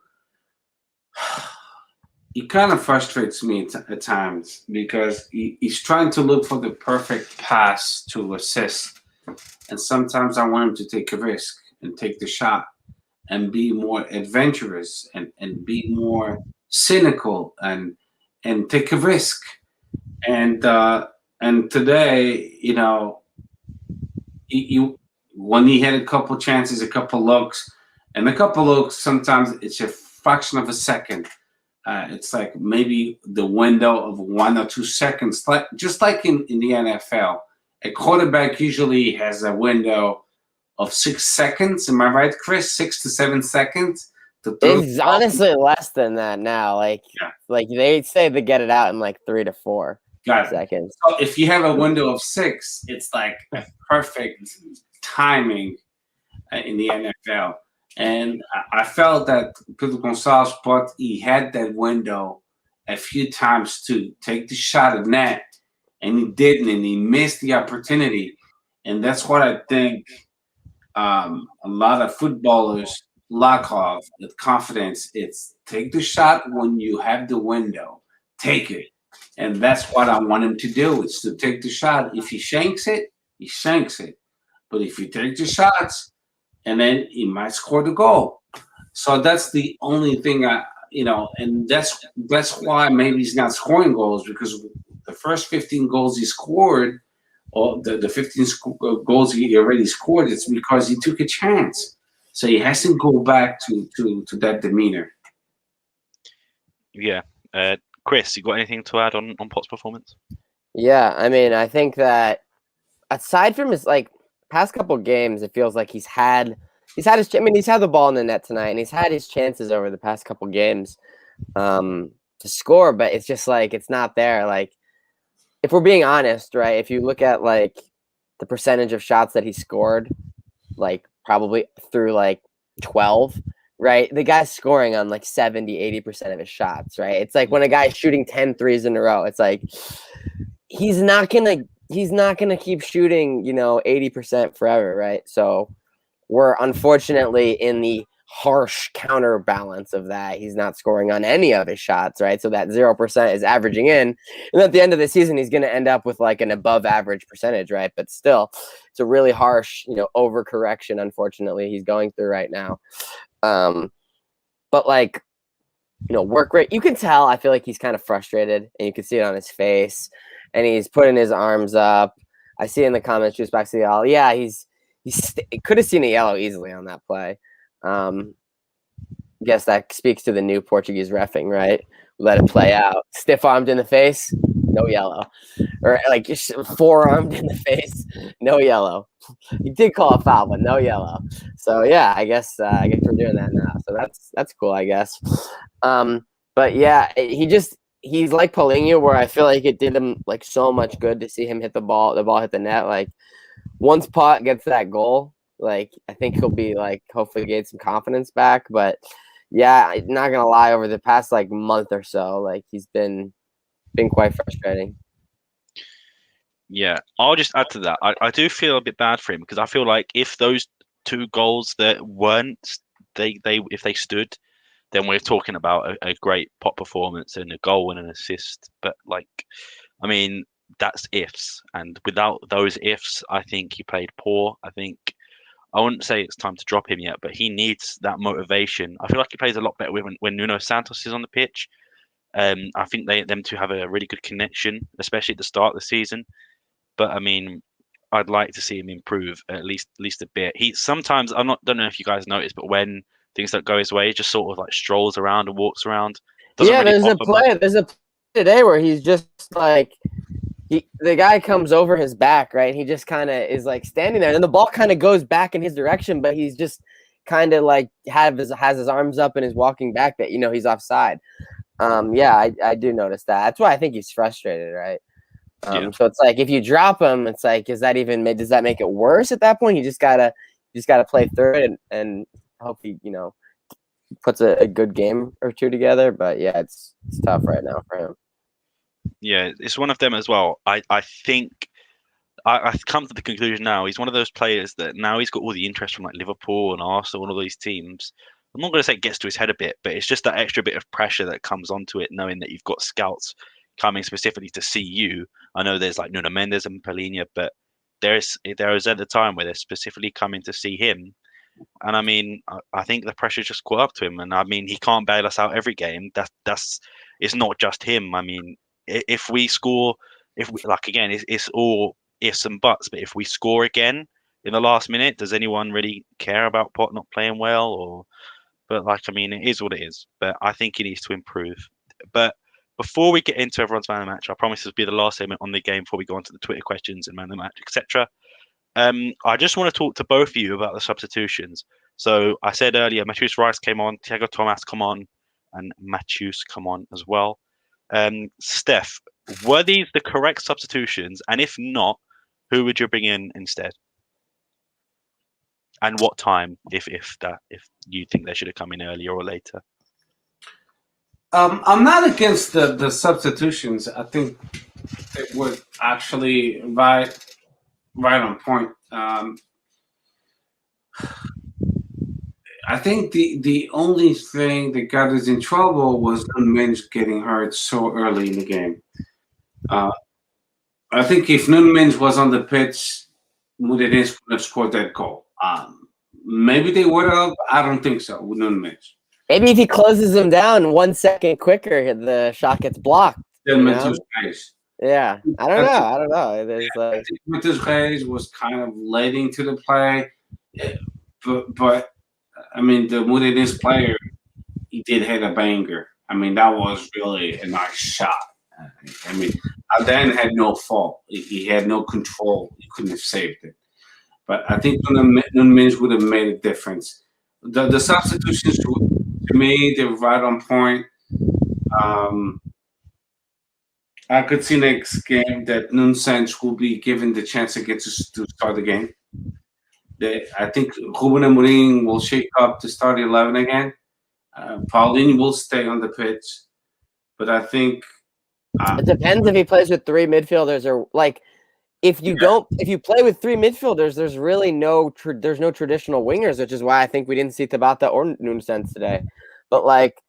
S2: He kind of frustrates me at times because he's trying to look for the perfect pass to assist, and sometimes I want him to take a risk and take the shot and be more adventurous and be more cynical and take a risk. And today, he when he had a couple chances, a couple looks, sometimes it's a fraction of a second. It's like maybe the window of 1 or 2 seconds, just like in the NFL. A quarterback usually has a window of 6 seconds. Am I right, Chris? 6 to 7 seconds.
S3: It's honestly less than that now. Like they say they get it out in like 3 to 4 seconds.
S2: So if you have a window of 6, it's like a perfect timing in the NFL. And I felt that Pedro Gonçalves, but he had that window a few times to take the shot at net, and he didn't, and he missed the opportunity. And that's what I think a lot of footballers lack of, the confidence. It's take the shot when you have the window. Take it. And that's what I want him to do, is to take the shot. If he shanks it, he shanks it. But if you take the shots, and then he might score the goal. So that's the only thing and that's why maybe he's not scoring goals, because the first 15 goals he scored, or the 15 goals he already scored, it's because he took a chance. So he has to go back to that demeanor.
S1: Yeah. Chris, you got anything to add on Pot's performance?
S3: Yeah, I mean, I think that aside from his past couple games, it feels like he's had he's had the ball in the net tonight, and he's had his chances over the past couple games to score, but it's just like it's not there. Like, if we're being honest, right? If you look at like the percentage of shots that he scored, like probably through like 12, right? The guy's scoring on like 70-80% of his shots, right? It's like when a guy's shooting 10 threes in a row, it's like he's not gonna keep shooting, 80% forever, right? So we're unfortunately in the harsh counterbalance of that. He's not scoring on any of his shots, right? So that 0% is averaging in. And at the end of the season, he's going to end up with like an above average percentage, right? But still, it's a really harsh, overcorrection, unfortunately, he's going through right now. But like, work rate, you can tell, I feel like he's kind of frustrated and you can see it on his face and he's putting his arms up. I see in the comments, just back to the all, yeah, he could have seen a yellow easily on that play. Guess that speaks to the new Portuguese reffing, right? Let it play out. Stiff-armed in the face, no yellow. Or like forearmed in the face, no yellow. He did call a foul, but no yellow. So yeah, I guess we're doing that now. So that's cool, I guess. But yeah, he's like Paulinho, where I feel like it did him like so much good to see him hit the ball hit the net. Like once Pot gets that goal, like I think he'll be like hopefully get some confidence back. But yeah, I'm not gonna lie, over the past like month or so, like he's been quite frustrating.
S1: Yeah, I'll just add to that. I do feel a bit bad for him because I feel like if those two goals that weren't if they stood, then we're talking about a great pot performance and a goal and an assist. But like, I mean, that's ifs, and without those ifs, I think he played poor. I wouldn't say it's time to drop him yet, but he needs that motivation. I feel like he plays a lot better when Nuno Santos is on the pitch. I think them two have a really good connection, especially at the start of the season. But I mean, I'd like to see him improve at least a bit. He sometimes don't know if you guys noticed, but when things don't go his way, he just sort of like strolls around and walks around.
S3: Yeah, there's a play today where he's just like the guy comes over his back, right? He just kind of is like standing there, and the ball kind of goes back in his direction, but he's just kind of like has his arms up and is walking back that he's offside. Yeah, I do notice that. That's why I think he's frustrated, right? So it's like if you drop him, it's like does that make it worse at that point? You just gotta play through it and hope he puts a good game or two together. But yeah, it's tough right now for him.
S1: Yeah, it's one of them as well. I think I've come to the conclusion now. He's one of those players that now he's got all the interest from like Liverpool and Arsenal and all these teams. I'm not going to say it gets to his head a bit, but it's just that extra bit of pressure that comes onto it, knowing that you've got scouts coming specifically to see you. I know there's like Nuno Mendes and Paulinho, but there is at the time where they're specifically coming to see him. And I mean, I think the pressure just caught up to him. And I mean, he can't bail us out every game. It's not just him. I mean, if we score, it's all ifs and buts. But if we score again in the last minute, does anyone really care about Pot not playing well? But like, I mean, it is what it is. But I think he needs to improve. But before we get into everyone's man of the match, I promise this will be the last segment on the game before we go on to the Twitter questions and man of the match, etc. I just want to talk to both of you about the substitutions. So I said earlier, Matheus Rice came on, Thiago Thomas come on, and Matheus come on as well. Steph, were these the correct substitutions? And if not, who would you bring in instead? And what time, if you think they should have come in earlier or later?
S2: I'm not against the substitutions. I think it would actually right on point. I think the only thing that got us in trouble was Nunes getting hurt so early in the game. I think if Nunes was on the pitch, Moreirense would have scored that goal. Maybe they would have. I don't think so with Nunes.
S3: Maybe if he closes him down 1 second quicker, the shot gets blocked.
S2: Then Matheus Reis.
S3: Yeah, I don't know.
S2: Matheus Reis was kind of late into the play, but I mean the Moreirense player, he did hit a banger. I mean that was really a nice shot. I mean Alden had no fault. He had no control. He couldn't have saved it. But I think Nunes would have made a difference. The substitutions, to me, they were right on point. I could see next game that Nunes will be given the chance again to start the game. I think Ruben Amorim will shake up the starting 11 again. Paulinho will stay on the pitch, but I think
S3: It depends if he plays with three midfielders or like if you play with three midfielders, there's really there's no traditional wingers, which is why I think we didn't see Tabata or Nunes today. But like,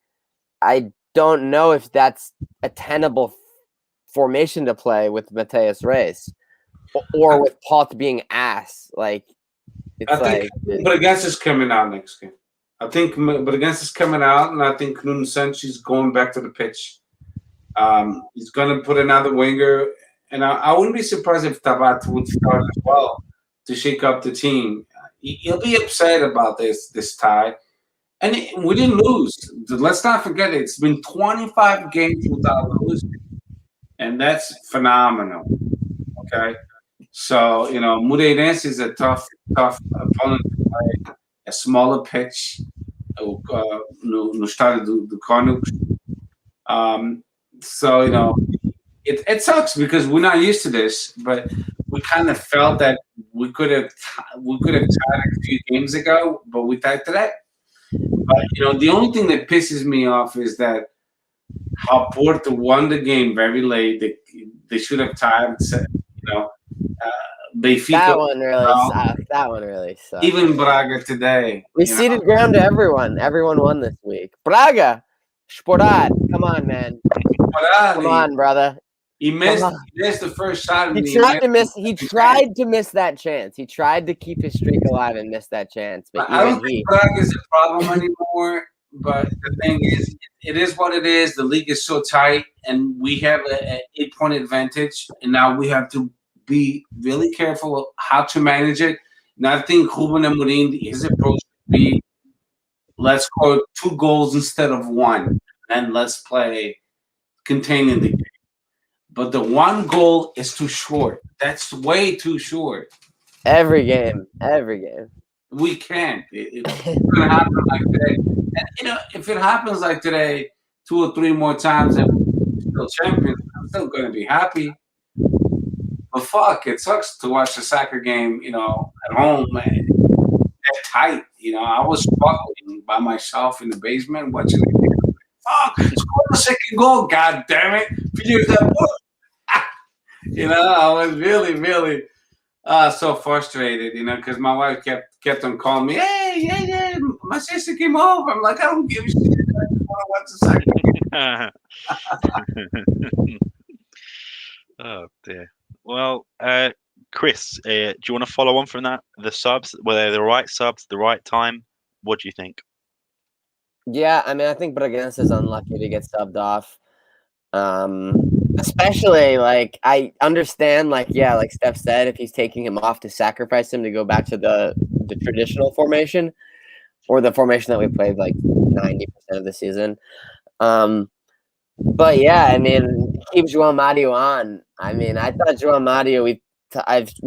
S3: I don't know if that's a tenable formation to play with Mateus Reis or with Pot being ass. Like, it's
S2: but against is coming out next game. I think, but against is coming out, and I think Nunes is going back to the pitch. He's going to put another winger, and I wouldn't be surprised if Tabata would start as well to shake up the team. He'll be upset about this tie, and we didn't lose. Let's not forget it. It's been 25 games without losing, and that's phenomenal. Okay, so Moreirense is a tough opponent to play. A smaller pitch, no estádio do Cónegos. So it sucks because we're not used to this, but we kind of felt that we could have tied a few games ago, but we tied today. But the only thing that pisses me off is that how Porto won the game very late. They should have tied. Benfica.
S3: That one really sucks.
S2: Even Braga today.
S3: We ceded ground to everyone. Everyone won this week. Braga, Sporting, come on, man. Come on, brother.
S2: He missed the first shot.
S3: He tried to miss that chance. He tried to keep his streak alive and miss that chance. But
S2: I don't think Braga is a problem anymore. But the thing is, it is what it is. The league is so tight, and we have an 8-point advantage, and now we have to be really careful how to manage it. And I think Ruben Amorim, his approach would be, let's score 2 goals instead of 1, and let's play containing the game. But the 1 goal is too short. That's way too short.
S3: Every game.
S2: We can't. It's going to happen like today. And, if it happens like today 2 or 3 more times and we're still champions, I'm still going to be happy. But fuck, it sucks to watch a soccer game, at home, man. That tight. I was struggling by myself in the basement watching the game. Fuck, score the second goal, god damn it. Finish that ball. I was really, really so frustrated, because my wife kept on calling me, hey, my sister came over. I'm like, I don't give a shit. I just want to watch the soccer game.
S1: Oh, dear. Well, Chris, do you want to follow on from that? The subs, were they the right subs, the right time? What do you think?
S3: Yeah, I mean, I think Bragança is unlucky to get subbed off. Especially, I understand, like Steph said, if he's taking him off to sacrifice him to go back to the traditional formation or the formation that we played 90% of the season. But yeah, I mean, keep João Mario on. I mean, I thought João Mario, we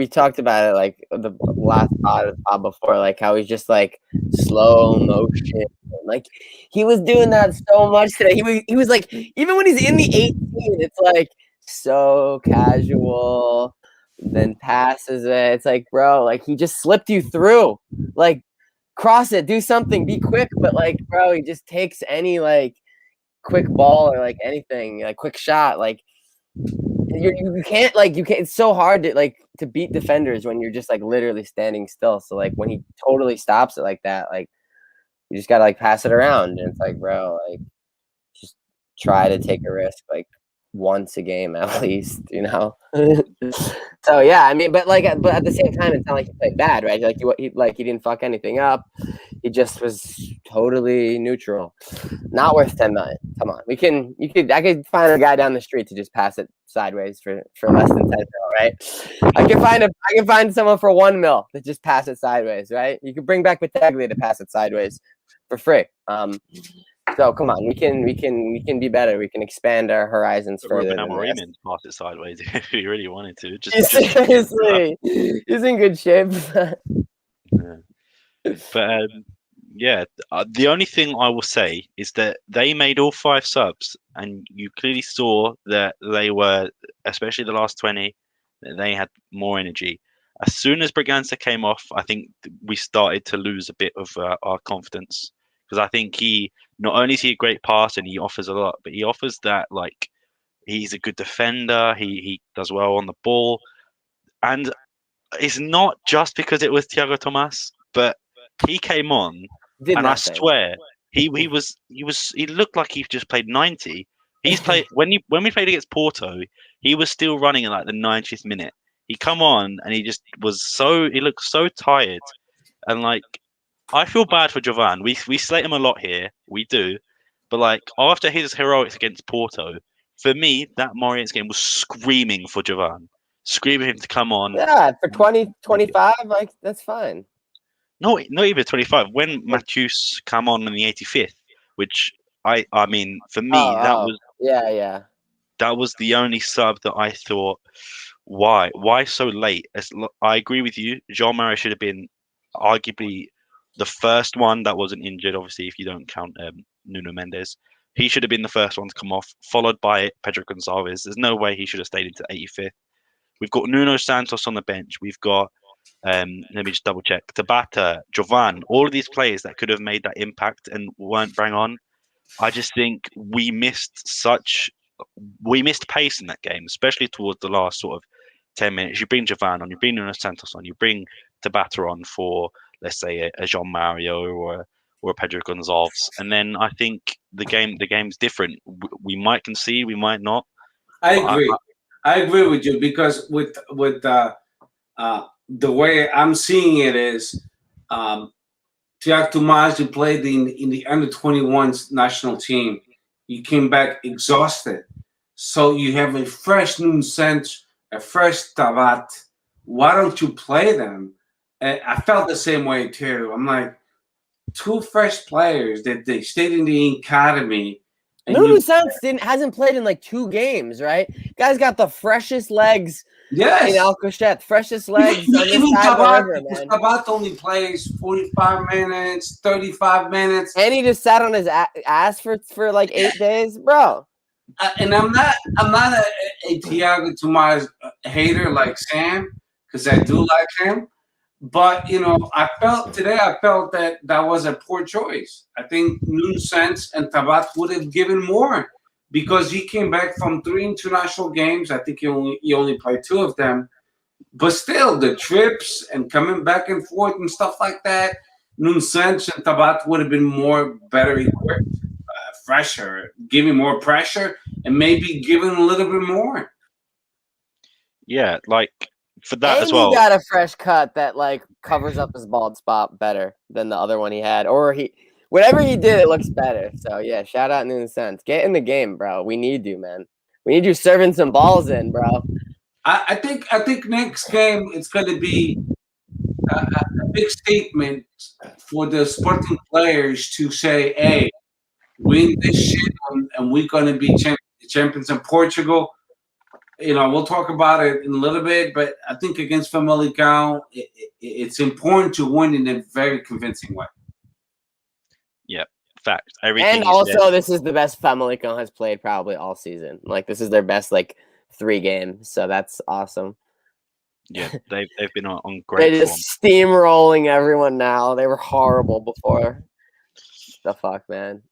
S3: talked about it the last pod before, how he's just slow motion. He was doing that so much today. He was even when he's in the 18, it's so casual, then passes it. It's bro, he just slipped you through. Cross it, do something, be quick. But bro, he just takes any quick ball or anything, quick shot. You can't it's so hard to beat defenders when you're just literally standing still. So when he totally stops it like that, you just gotta pass it around. And it's bro, just try to take a risk once a game at least, So yeah, I mean, but at the same time, it's not like he played bad, right? He didn't fuck anything up. He just was totally neutral. Not worth 10 million. Come on, I could find a guy down the street to just pass it sideways for less than 10 mil, right? I can find someone for 1 mil to just pass it sideways, right? You could bring back Battaglia to pass it sideways for free. So come on, we can be better. We can expand our horizons further.
S1: Moreirense pass it sideways if he really wanted to.
S3: Seriously, he's in good shape.
S1: Yeah. But the only thing I will say is that they made all 5 subs, and you clearly saw that they were, especially the last 20, that they had more energy. As soon as Braganza came off, I think we started to lose a bit of our confidence because I think he not only is he a great passer and he offers a lot, but he offers that like he's a good defender. He does well on the ball, and it's not just because it was Thiago Tomas, but he came on
S3: Did
S1: and I
S3: nothing.
S1: swear he looked like he just played 90. He's played when we played against Porto, he was still running at like the 90th minute. He come on and he just he looked so tired. And like I feel bad for Jovan. We slate him a lot here. We do. But like after his heroics against Porto, for me, that Moreirense game was screaming for Jovan. Screaming him to come on.
S3: Yeah, for 20, 25, like that's fine.
S1: No, not even 25. When Matthews come on in the 85th, which I mean, for me,
S3: yeah.
S1: that was the only sub that I thought, why so late? I agree with you. Jean Marais should have been arguably the first one that wasn't injured. Obviously, if you don't count Nuno Mendes, he should have been the first one to come off, followed by Pedro Gonçalves. There's no way he should have stayed into 85th. We've got Nuno Santos on the bench. We've got let me just double check. Tabata, Jovan, all of these players that could have made that impact and weren't bang on. I just think we missed pace in that game, especially towards the last sort of 10 minutes. You bring Jovan on, you bring Nuno Santos on, you bring Tabata on for, let's say, a Jean Mario or a Pedro Gonçalves, and then I think the game's different. We might concede, we might not.
S2: I agree. I agree with you because with the way I'm seeing it is, Thiago Tomas, you played in the under-21s national team. You came back exhausted. So you have a fresh Nunes, a fresh Tabat. Why don't you play them? And I felt the same way too. I'm like, two fresh players that they stayed in the academy.
S3: Nuno Santos hasn't played in like 2 games, right? Guy's got the freshest legs.
S2: Yes.
S3: In Alcochete, freshest legs on this side of the river, man.
S2: Tabat only plays 45 minutes, 35 minutes.
S3: And he just sat on his ass for like 8 days, bro.
S2: And I'm not a Thiago Tomas hater like Sam, because I do like him. But I felt that was a poor choice. I think Nunes and Tabat would have given more because he came back from 3 international games. I think he only played 2 of them. But still, the trips and coming back and forth and stuff like that, Nunes and Tabat would have been better equipped, fresher, giving more pressure, and maybe giving a little bit more.
S1: Yeah, like for that
S3: and
S1: as well.
S3: He got a fresh cut that like covers up his bald spot better than the other one he had, or whatever he did, it looks better. So yeah, shout out Nunes. Get in the game, bro. We need you, man. We need you serving some balls in, bro.
S2: I think next game it's going to be a big statement for the Sporting players to say, "Hey, win this shit, and we're going to be champions in Portugal." We'll talk about it in a little bit, but I think against Famalicão, it's important to win in a very convincing way.
S1: Yeah, fact. Everything.
S3: And also, this is the best Famalicão has played probably all season. Like this is their best 3 games, so that's awesome.
S1: Yeah, they've been on great.
S3: They're just steamrolling everyone now. They were horrible before. The fuck, man.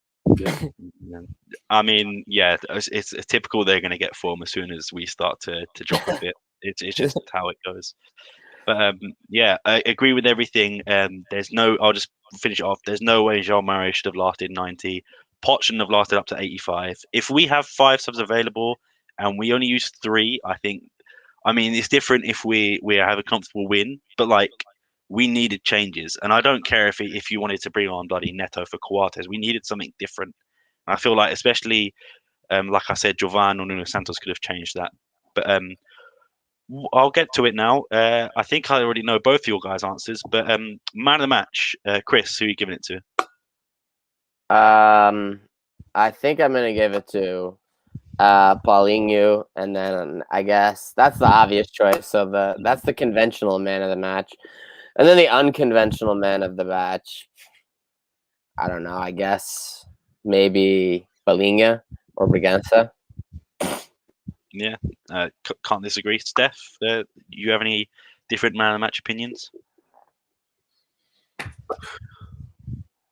S1: I mean, yeah, it's typical. They're going to get form as soon as we start to drop a bit. It's just how it goes. But yeah, I agree with everything. I'll just finish it off. There's no way Jean Marais should have lasted 90. Pot shouldn't have lasted up to 85. If we have 5 subs available and we only use 3, I mean, it's different if we have a comfortable win, but we needed changes. And I don't care if you wanted to bring on bloody Neto for Coates. We needed something different. And I feel like, especially, like I said, Jovan or Nuno Santos could have changed that. But I'll get to it now. I think I already know both of your guys' answers. But man of the match, Chris, who are you giving it to?
S3: I think I'm going to give it to Paulinho, and then I guess that's the obvious choice. So that's the conventional man of the match, and then the unconventional man of the match. I don't know. I guess maybe Paulinho or Bragança.
S1: Yeah, can't disagree. Steph, you have anything different man of the match opinions?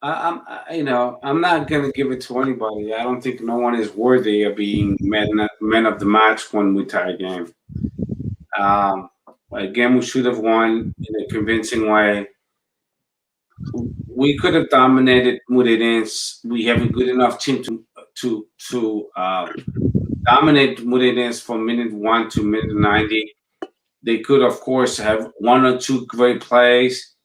S2: I'm not gonna give it to anybody. I don't think no one is worthy of being man of the match when we tie a game. Again, we should have won in a convincing way. We could have dominated Moreirense. We have a good enough team to dominate Moreirense from minute 1 to minute 90. They could, of course, have 1 or 2 great plays,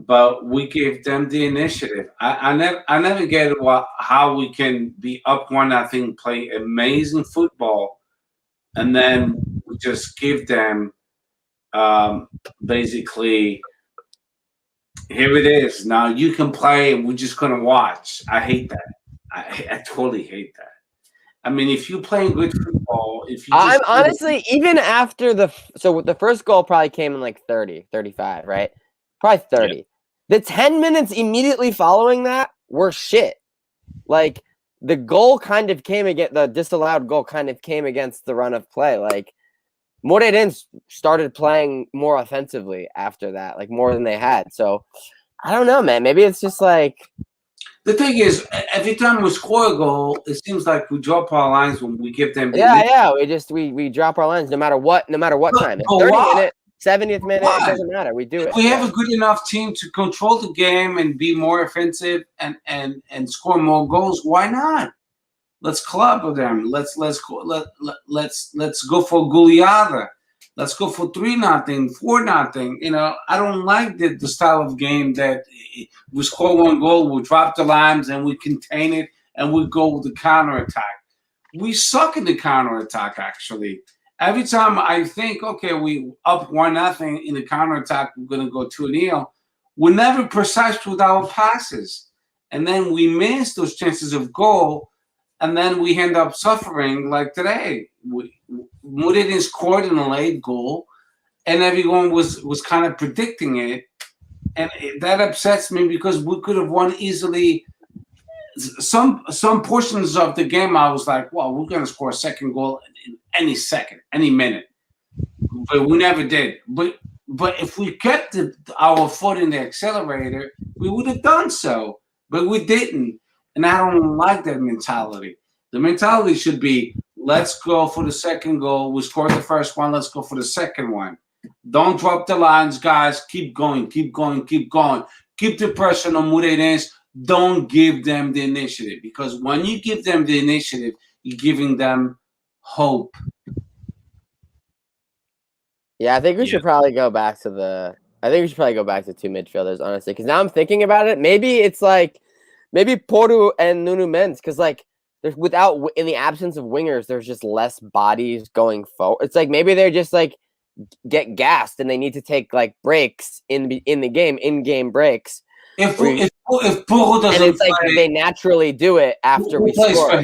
S2: but we gave them the initiative. I never get how we can be up 1-0, play amazing football, and then we just give them basically, here it is. Now you can play, and we're just gonna watch. I hate that. I totally hate that. I mean, if you're playing good football, if you
S3: I'm honestly, even after the first goal probably came in like 30, 35, right? Probably 30. Yeah. The 10 minutes immediately following that were shit. Like, the goal kind of came against, the disallowed goal kind of came against the run of play. Like, Moreirense started playing more offensively after that, like more than they had. So, I don't know, man. Maybe it's just like...
S2: The thing is, every time we score a goal, it seems like we drop our lines when we give them.
S3: We drop our lines no matter what time. 30 minute, 70th minute, it doesn't matter. We do it.
S2: We have a good enough team to control the game and be more offensive and score more goals. Why not? Let's club with them. Let's go for goleada. Let's go for 3-0, 4-0. I don't like the style of game that we score 1 goal, we drop the lines, and we contain it, and we go with the counterattack. We suck in the counterattack, actually. Every time I think, okay, we up 1-0 in the counterattack, we're going to go 2-0. We're never precise with our passes. And then we miss those chances of goal, and then we end up suffering like today. Moreirense scored in a late goal, and everyone was kind of predicting it, and that upsets me because we could have won easily. Some portions of the game, I was like, "Well, we're going to score a second goal in any second, any minute," but we never did. But if we kept our foot in the accelerator, we would have done so, but we didn't, and I don't like that mentality. The mentality should be, let's go for the second goal. We scored the first one. Let's go for the second one. Don't drop the lines, guys. Keep going, keep going, keep going. Keep the pressure on Moreirense. Don't give them the initiative, because when you give them the initiative, you're giving them hope.
S3: Yeah, I think we should probably go back to 2 midfielders, honestly, because now I'm thinking about it. Maybe it's like Porto and Nuno Mendes, because like, in the absence of wingers, there's just less bodies going forward. It's like maybe they're just like get gassed and they need to take like breaks in the game, in-game breaks.
S2: If Porto doesn't,
S3: and it's like they naturally do it after we score.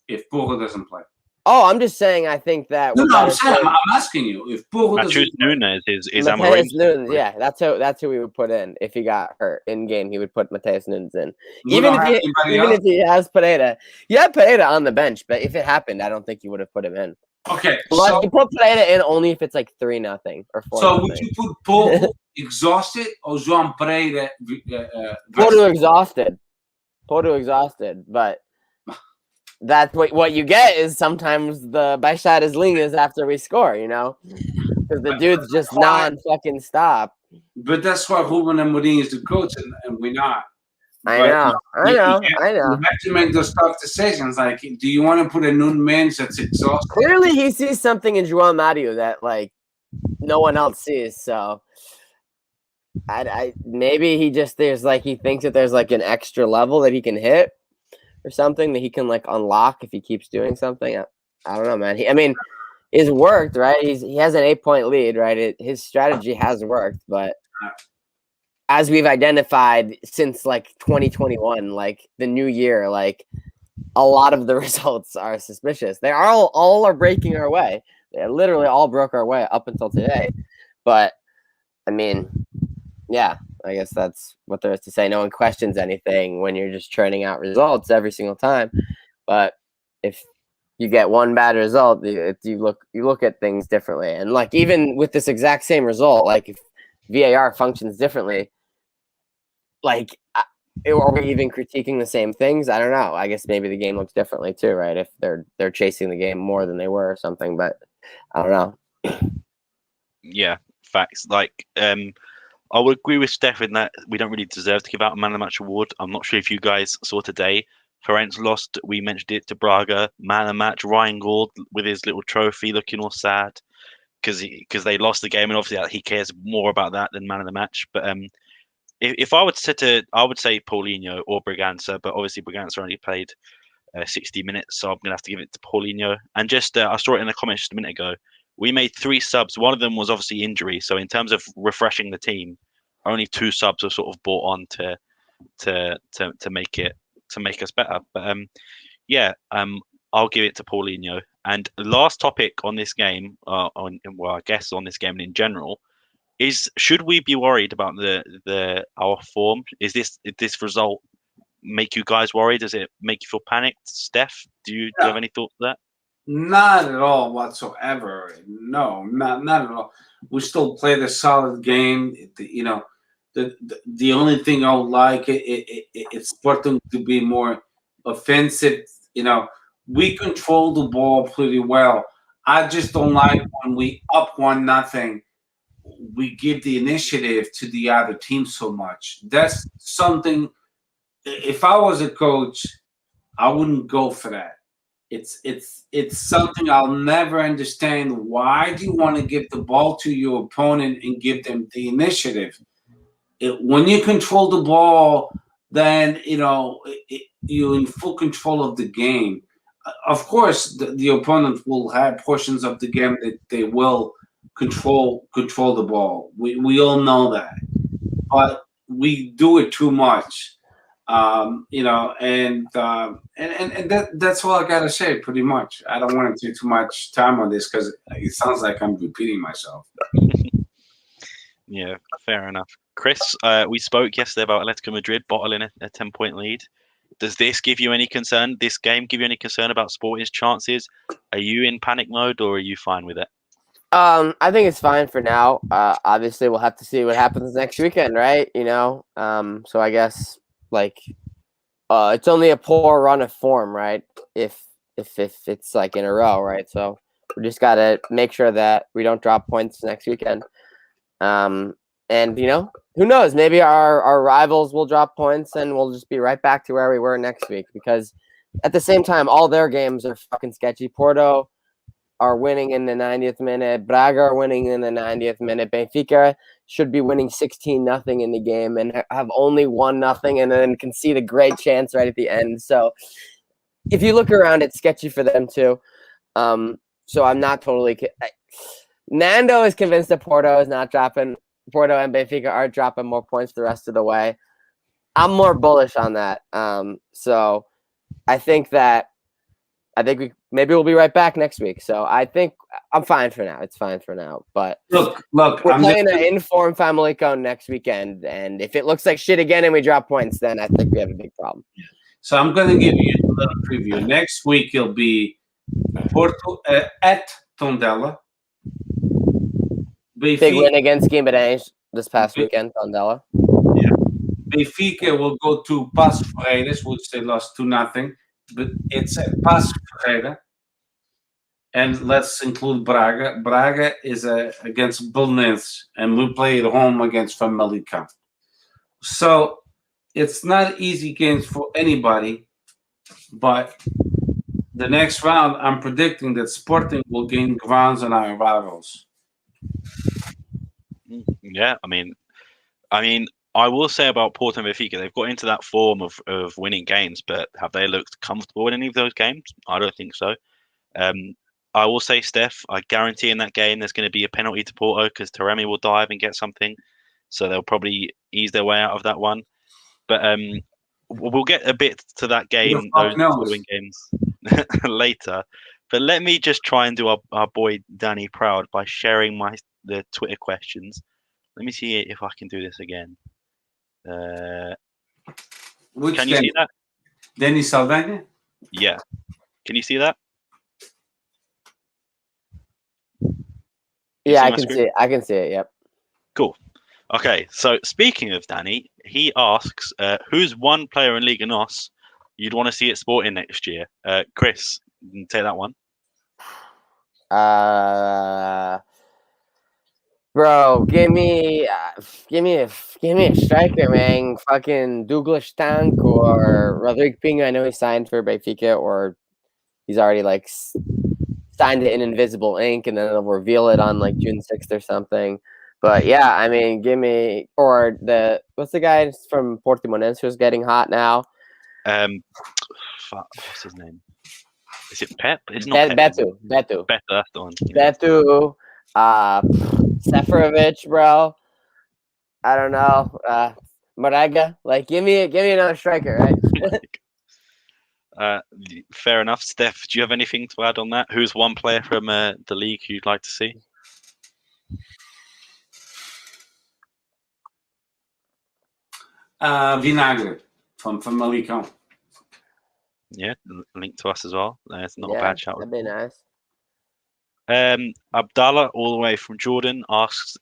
S2: If Porto doesn't play.
S3: Oh, I'm just saying. I think that.
S2: I'm asking you if Porto doesn't.
S1: Nunes is
S3: Mateus Nunes. Yeah, that's who we would put in if he got hurt in game. He would put Mateus Nunes in, even if he has Pereira. You have Pereira on the bench, but if it happened, I don't think you would have put him in.
S2: Okay,
S3: you put Pereira in only if it's like 3-0 or 4-0.
S2: So would you put Porto exhausted or João Pereira?
S3: Porto exhausted, but. That's what you get is sometimes the baixadas linhas after we score, because the dude's just non-fucking stop.
S2: But that's why Ruben Amorim is the coach, and we're not.
S3: I know.
S2: You have to make those tough decisions. Like, do you want to put a Nuno Mendes that's exhausted?
S3: Clearly, he sees something in João Mario that like no one else sees. So, maybe he thinks that there's like an extra level that he can hit. Or something that he can like unlock if he keeps doing something. I don't know, man. It's worked, right? He has an 8-point lead, right? His strategy has worked, but as we've identified since like 2021, like the new year, like a lot of the results are suspicious. They are all are breaking our way. They literally all broke our way up until today. But yeah. I guess that's what there is to say. No one questions anything when you're just churning out results every single time. But if you get one bad result, you look at things differently. And like even with this exact same result, like if VAR functions differently, like are we even critiquing the same things? I don't know. I guess maybe the game looks differently too, right? If they're chasing the game more than they were or something, but I don't know.
S1: Yeah, facts. Like, I would agree with Steph in that we don't really deserve to give out a man of the match award. I'm not sure if you guys saw today. Ferenc lost. We mentioned it to Braga. Man of the match, Ryan Gould with his little trophy, looking all sad because they lost the game, and obviously he cares more about that than man of the match. But if I would I would say Paulinho or Braganza, but obviously Braganza only played 60 minutes, so I'm gonna have to give it to Paulinho. And just I saw it in the comments just a minute ago. We made 3 subs. One of them was obviously injury. So in terms of refreshing the team, only 2 subs were sort of brought on to make us better. But yeah, I'll give it to Paulinho. And last topic on this game, I guess on this game and in general, is should we be worried about our form? Did this result make you guys worried? Does it make you feel panicked? Steph, do you have any thoughts on that?
S2: Not at all whatsoever. No, not at all. We still played a solid game. The only thing I would like it's Sporting to be more offensive. We control the ball pretty well. I just don't like when we up 1-0. We give the initiative to the other team so much. That's something. If I was a coach, I wouldn't go for that. It's something I'll never understand. Why do you want to give the ball to your opponent and give them the initiative? When you control the ball, then you're in full control of the game. Of course, the opponent will have portions of the game that they will control the ball. We all know that, but we do it too much. And that's all I gotta say. Pretty much, I don't want to take too much time on this because it sounds like I'm repeating myself.
S1: Yeah, fair enough. Chris, we spoke yesterday about Atletico Madrid bottling a 10-point lead. Does this give you any concern? This game give you any concern about Sporting's chances? Are you in panic mode or are you fine with it?
S3: I think it's fine for now. Obviously, we'll have to see what happens next weekend, right? So I guess it's only a poor run of form, right? If it's like in a row, right? So we just gotta make sure that we don't drop points next weekend. And who knows? Maybe our rivals will drop points and we'll just be right back to where we were next week. Because at the same time, all their games are fucking sketchy. Porto are winning in the 90th minute. Braga are winning in the 90th minute. Benfica should be winning 16-0 in the game and have only 1-0 and then concede a great chance right at the end. So if you look around, it's sketchy for them too. So I'm not totally. Nando is convinced that Porto is not dropping. Porto and Benfica are dropping more points the rest of the way. I'm more bullish on that. So I think maybe we'll be right back next week. So I think I'm fine for now. It's fine for now. But
S2: look,
S3: we're playing an informed Famalicão next weekend, and if it looks like shit again and we drop points, then I think we have a big problem.
S2: So I'm going to give you a little preview. Next week it'll be Porto at Tondela.
S3: Big win against Guimarães this past weekend, Tondela.
S2: Yeah. Benfica will go to Paços Ferreiras, which they lost 2-0. But it's at Paços Ferreira. And let's include Braga. Braga is against Belenenses, and we play at home against Famalicão. So it's not easy games for anybody, but the next round, I'm predicting that Sporting will gain grounds on our rivals.
S1: Yeah, I mean, I will say about Porto and Benfica, they've got into that form of winning games, but have they looked comfortable in any of those games? I don't think so. I will say, Steph, I guarantee in that game there's going to be a penalty to Porto because Taremi will dive and get something. So they'll probably ease their way out of that one. But we'll get a bit to that game, those following games later. But let me just try and do our boy Danny proud by sharing the Twitter questions. Let me see if I can do this again. Can you see that?
S2: Danny Saldanha?
S1: Yeah. Can you see that? You
S3: Yeah,
S1: see
S3: I
S1: my
S3: can
S1: screen?
S3: see it. I can see it. Yep.
S1: Cool. Okay, so speaking of Danny, he asks, who's one player in Liga NOS you'd want to see at Sporting next year? Chris, you can take that one.
S3: Bro, give me a striker, man. Fucking Douglas Tank or Rodrigo Pinho. I know he signed for Benfica, or he's already like signed it in invisible ink, and then they'll reveal it on like June 6th or something. But yeah, I mean, give me or what's the guy from Portimonense who's getting hot now?
S1: What's his name? Is it Pep? It's not Pep.
S3: Betu.
S1: Better, that's the one. Yeah.
S3: Betu. Seferovic, bro. I don't know. Moraga. Like, give me another striker, right?
S1: Fair enough. Steph, do you have anything to add on that? Who's one player from the league you'd like to see?
S2: Vinagre from Malicão.
S1: Yeah, link to us as well. It's not a bad shout.
S3: That'd be nice.
S1: Abdallah, all the way from Jordan, asks,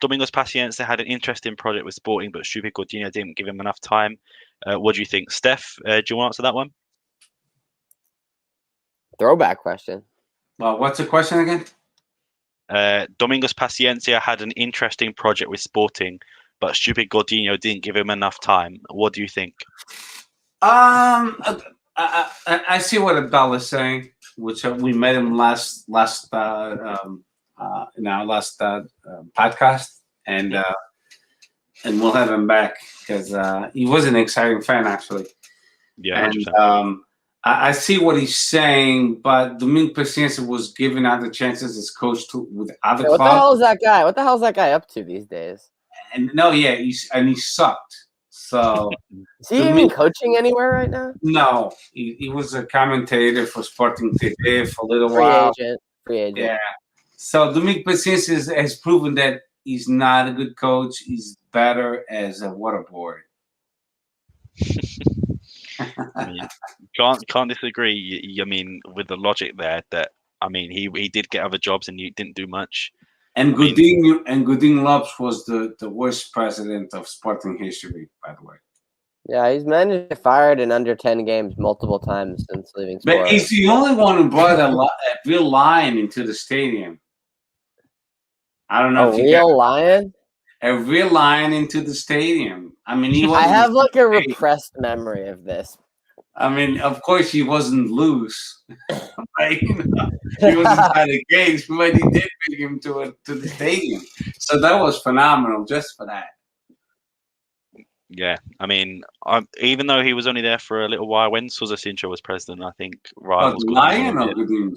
S1: Domingos Pacienza had an interesting project with Sporting, but stupid Coutinho didn't give him enough time. What do you think? Steph, do you want to answer that one?
S3: Throwback question.
S2: Well, what's the question again?
S1: Domingos Pacienza had an interesting project with Sporting, but stupid Coutinho didn't give him enough time. What do you think?
S2: I see what Abdallah's saying, which we met him last in our last podcast, and we'll have him back because he was an exciting fan actually.
S1: Yeah,
S2: and I see what he's saying, but Domingo Pacienza was given other chances as coach with other clubs.
S3: What the hell is that guy? What the hell is that guy up to these days?
S2: And he sucked. So
S3: is he even coaching anywhere right now?
S2: No, he was a commentator for Sporting TV for a little while.
S3: Free agent.
S2: Yeah. So Domingo Pacienza has proven that he's not a good coach. He's better as a waterboard.
S1: I mean, can't disagree. I mean, with the logic there, that I mean, he did get other jobs and he didn't do much.
S2: And Godinho Lopes was the worst president of Sporting history, by the way.
S3: Yeah, he's managed to fire it in under 10 games multiple times since leaving Sporting.
S2: But he's the only one who brought a real lion into the stadium. I don't know.
S3: A real lion?
S2: A real lion into the stadium. I mean,
S3: I have like a repressed memory of this.
S2: I mean, of course, he wasn't loose. Right? He was inside the cage, but he did bring him to the stadium. So that was phenomenal just for that.
S1: Yeah, I mean, even though he was only there for a little while, when Sousa Sintra was president, I think
S2: was Lion or Godinho?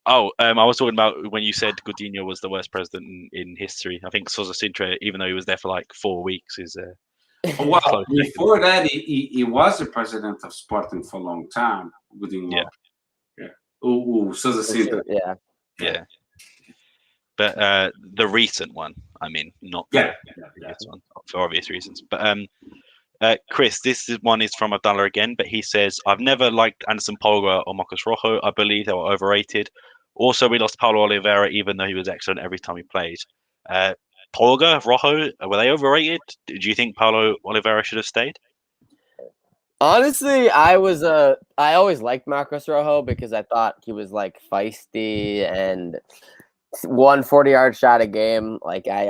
S1: Oh, I was talking about when you said Godinho was the worst president in history. I think Sousa Sintra, even though he was there for like 4 weeks, is
S2: well, before that, he was the president of Sporting for a long time. Godinho. Yeah. Sousa Sintra.
S1: Yeah. But the recent one, I mean, not the previous one, for obvious reasons. But Chris, one is from Abdallah again, but he says, I've never liked Anderson Polga or Marcos Rojo. I believe they were overrated. Also, we lost Paulo Oliveira, even though he was excellent every time he played. Polga, Rojo, were they overrated? Do you think Paulo Oliveira should have stayed?
S3: Honestly, I always liked Marcos Rojo because I thought he was like feisty and 140-yard shot a game. Like I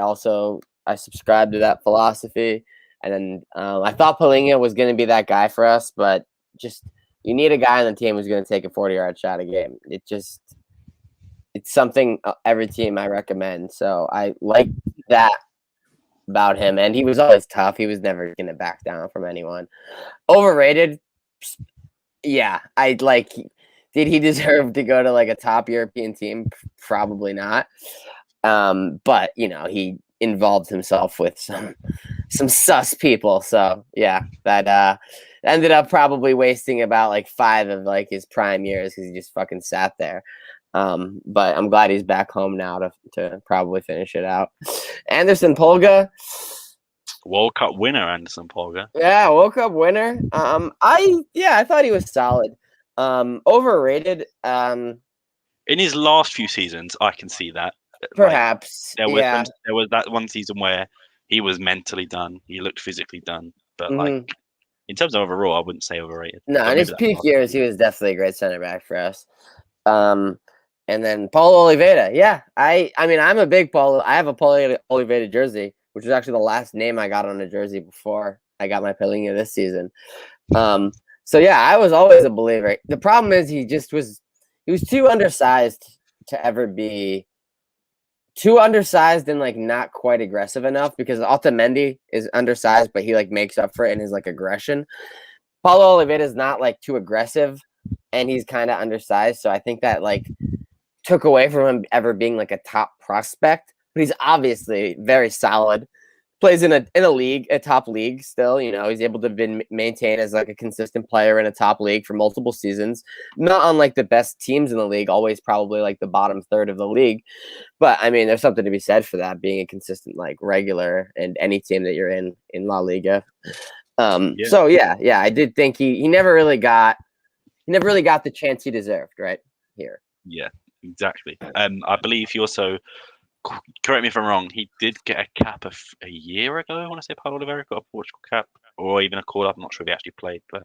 S3: subscribed to that philosophy, and then I thought Palinha was going to be that guy for us, but just you need a guy on the team who's going to take a 40-yard shot a game. It's something every team I recommend. So I like that about him, and he was always tough. He was never going to back down from anyone. Overrated? Yeah, did he deserve to go to like a top European team? Probably not. But he involved himself with some sus people. So yeah, that ended up probably wasting about like 5 of like his prime years because he just fucking sat there. But I'm glad he's back home now to probably finish it out. Anderson Polga,
S1: World Cup winner, Anderson Polga.
S3: Yeah, World Cup winner. I thought he was solid. Overrated.
S1: In his last few seasons, I can see that.
S3: Perhaps,
S1: there
S3: yeah.
S1: there was that one season where he was mentally done, he looked physically done, but
S3: Mhm.
S1: in terms of overall, I wouldn't say overrated.
S3: No,
S1: But
S3: in
S1: maybe
S3: his
S1: that's
S3: peak
S1: last
S3: years, he
S1: season.
S3: was definitely a great center back for us. And then Paulo Oliveira. Yeah, I mean, I'm a big Paulo. I have a Paulo Oliveira jersey, which is actually the last name I got on a jersey before I got my Pelinha this season. So yeah, I was always a believer. The problem is he was too undersized to ever be too undersized and not quite aggressive enough, because Otamendi is undersized, but he makes up for it in his aggression. Paulo Oliveira is not too aggressive, and he's kind of undersized, so I think that took away from him ever being a top prospect. But he's obviously very solid. Plays in a league, a top league still. He's able to be maintained as a consistent player in a top league for multiple seasons. Not on the best teams in the league, always probably the bottom third of the league. But I mean, there's something to be said for that, being a consistent regular in any team that you're in La Liga.
S1: Yeah,
S3: So yeah, I did think he never really got the chance he deserved right here.
S1: yeah, exactly. I believe he also, correct me if I'm wrong, he did get a cap a year ago. I want to say Paulo Oliveira got a Portugal cap, or even a call up. I'm not sure if he actually played, but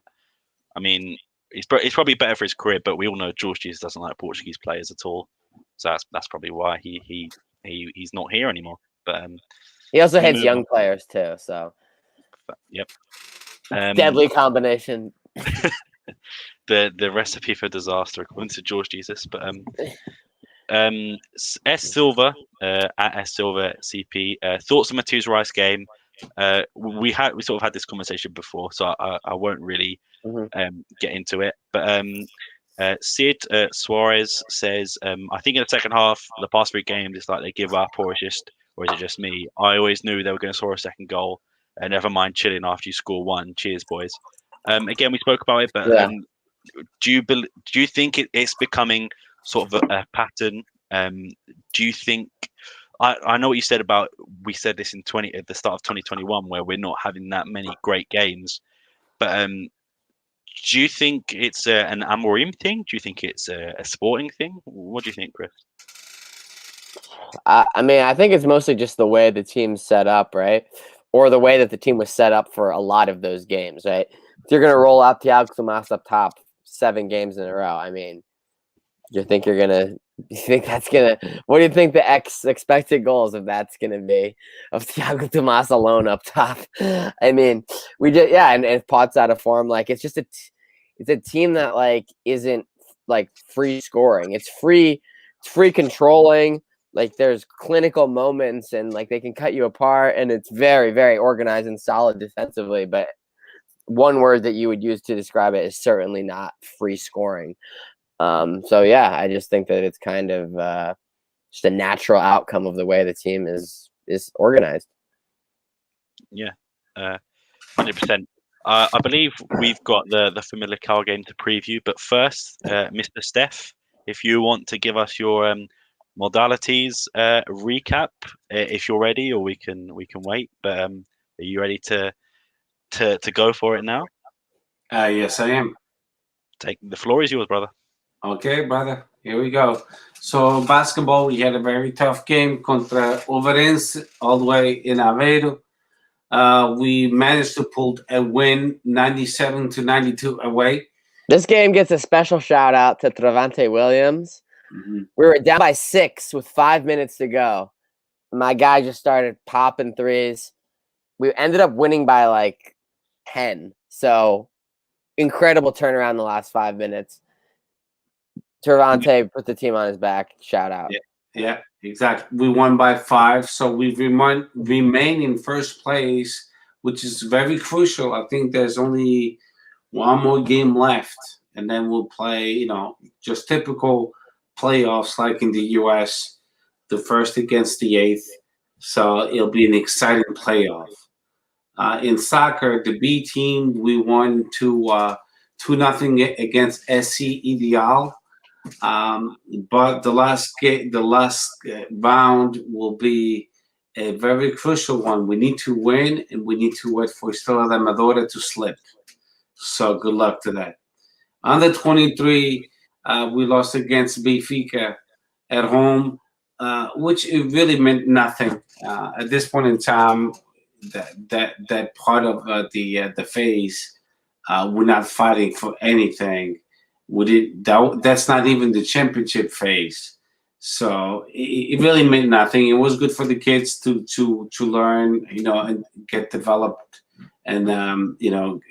S1: I mean, it's probably better for his career. But we all know George Jesus doesn't like Portuguese players at all, so that's probably why he's not here anymore. But
S3: He also
S1: we
S3: hits
S1: move on.
S3: young players too, so
S1: Yep.
S3: deadly combination.
S1: The recipe for disaster, according to George Jesus. But S Silva at S Silva CP, thoughts on Matheus Rice game. We sort of had this conversation before, so I won't really get into it. But Sid Suarez says, I think in the second half, the past 3 games, it's like they give up, or is it just me? I always knew they were going to score a second goal, and never mind chilling after you score one. Cheers, boys. Again, we spoke about it, but
S3: Yeah.
S1: do you think it's becoming sort of a pattern? Do you think? I know what you said about, we said this at the start of 2021, where we're not having that many great games, but do you think it's an Amorim thing? Do you think it's a Sporting thing? What do you think, Chris?
S3: I mean, I think it's mostly just the way the team's set up, right? Or the way that the team was set up for a lot of those games, right? If you're going to roll out Thiago Tomas up top 7 games in a row, I mean, you think that's going to, what do you think the expected goals of that's going to be, of Thiago Tomas alone up top? I mean, and if Pot's out of form, it's just it's a team that isn't free scoring. It's free controlling. There's clinical moments, and they can cut you apart, and it's very, very organized and solid defensively. But one word that you would use to describe it is certainly not free scoring. So yeah, I just think that it's kind of just a natural outcome of the way the team is organized.
S1: Yeah, 100%. I believe we've got the Famalicão game to preview, but first, Mr. Steph, if you want to give us your modalities recap, if you're ready, or we can wait. But are you ready to go for it now?
S2: Yes, I am.
S1: The floor is yours, brother.
S2: Okay, brother. Here we go. So basketball, we had a very tough game contra Moreirense, all the way in Aveiro. We managed to pull a win, 97-92 away.
S3: This game gets a special shout out to Travante Williams.
S2: Mm-hmm.
S3: We were down by 6 with 5 minutes to go. My guy just started popping threes. We ended up winning by 10. So incredible turnaround in the last 5 minutes. Travante put the team on his back. Shout out.
S2: Yeah, exactly. We won by 5, so we remain in first place, which is very crucial. I think there's only one more game left, and then we'll play, just typical playoffs like in the US, the first against the 8th. So it'll be an exciting playoff. In soccer, the B team, we won 2-0 against SC Ideal. But the last round will be a very crucial one. We need to win, and we need to wait for Estrela da Amadora to slip. So good luck to that. Under 23, we lost against Benfica at home. which it really meant nothing at this point in time. That part of the phase, we're not fighting for anything. That's not even the championship phase. So it really meant nothing. It was good for the kids to learn, and get developed, and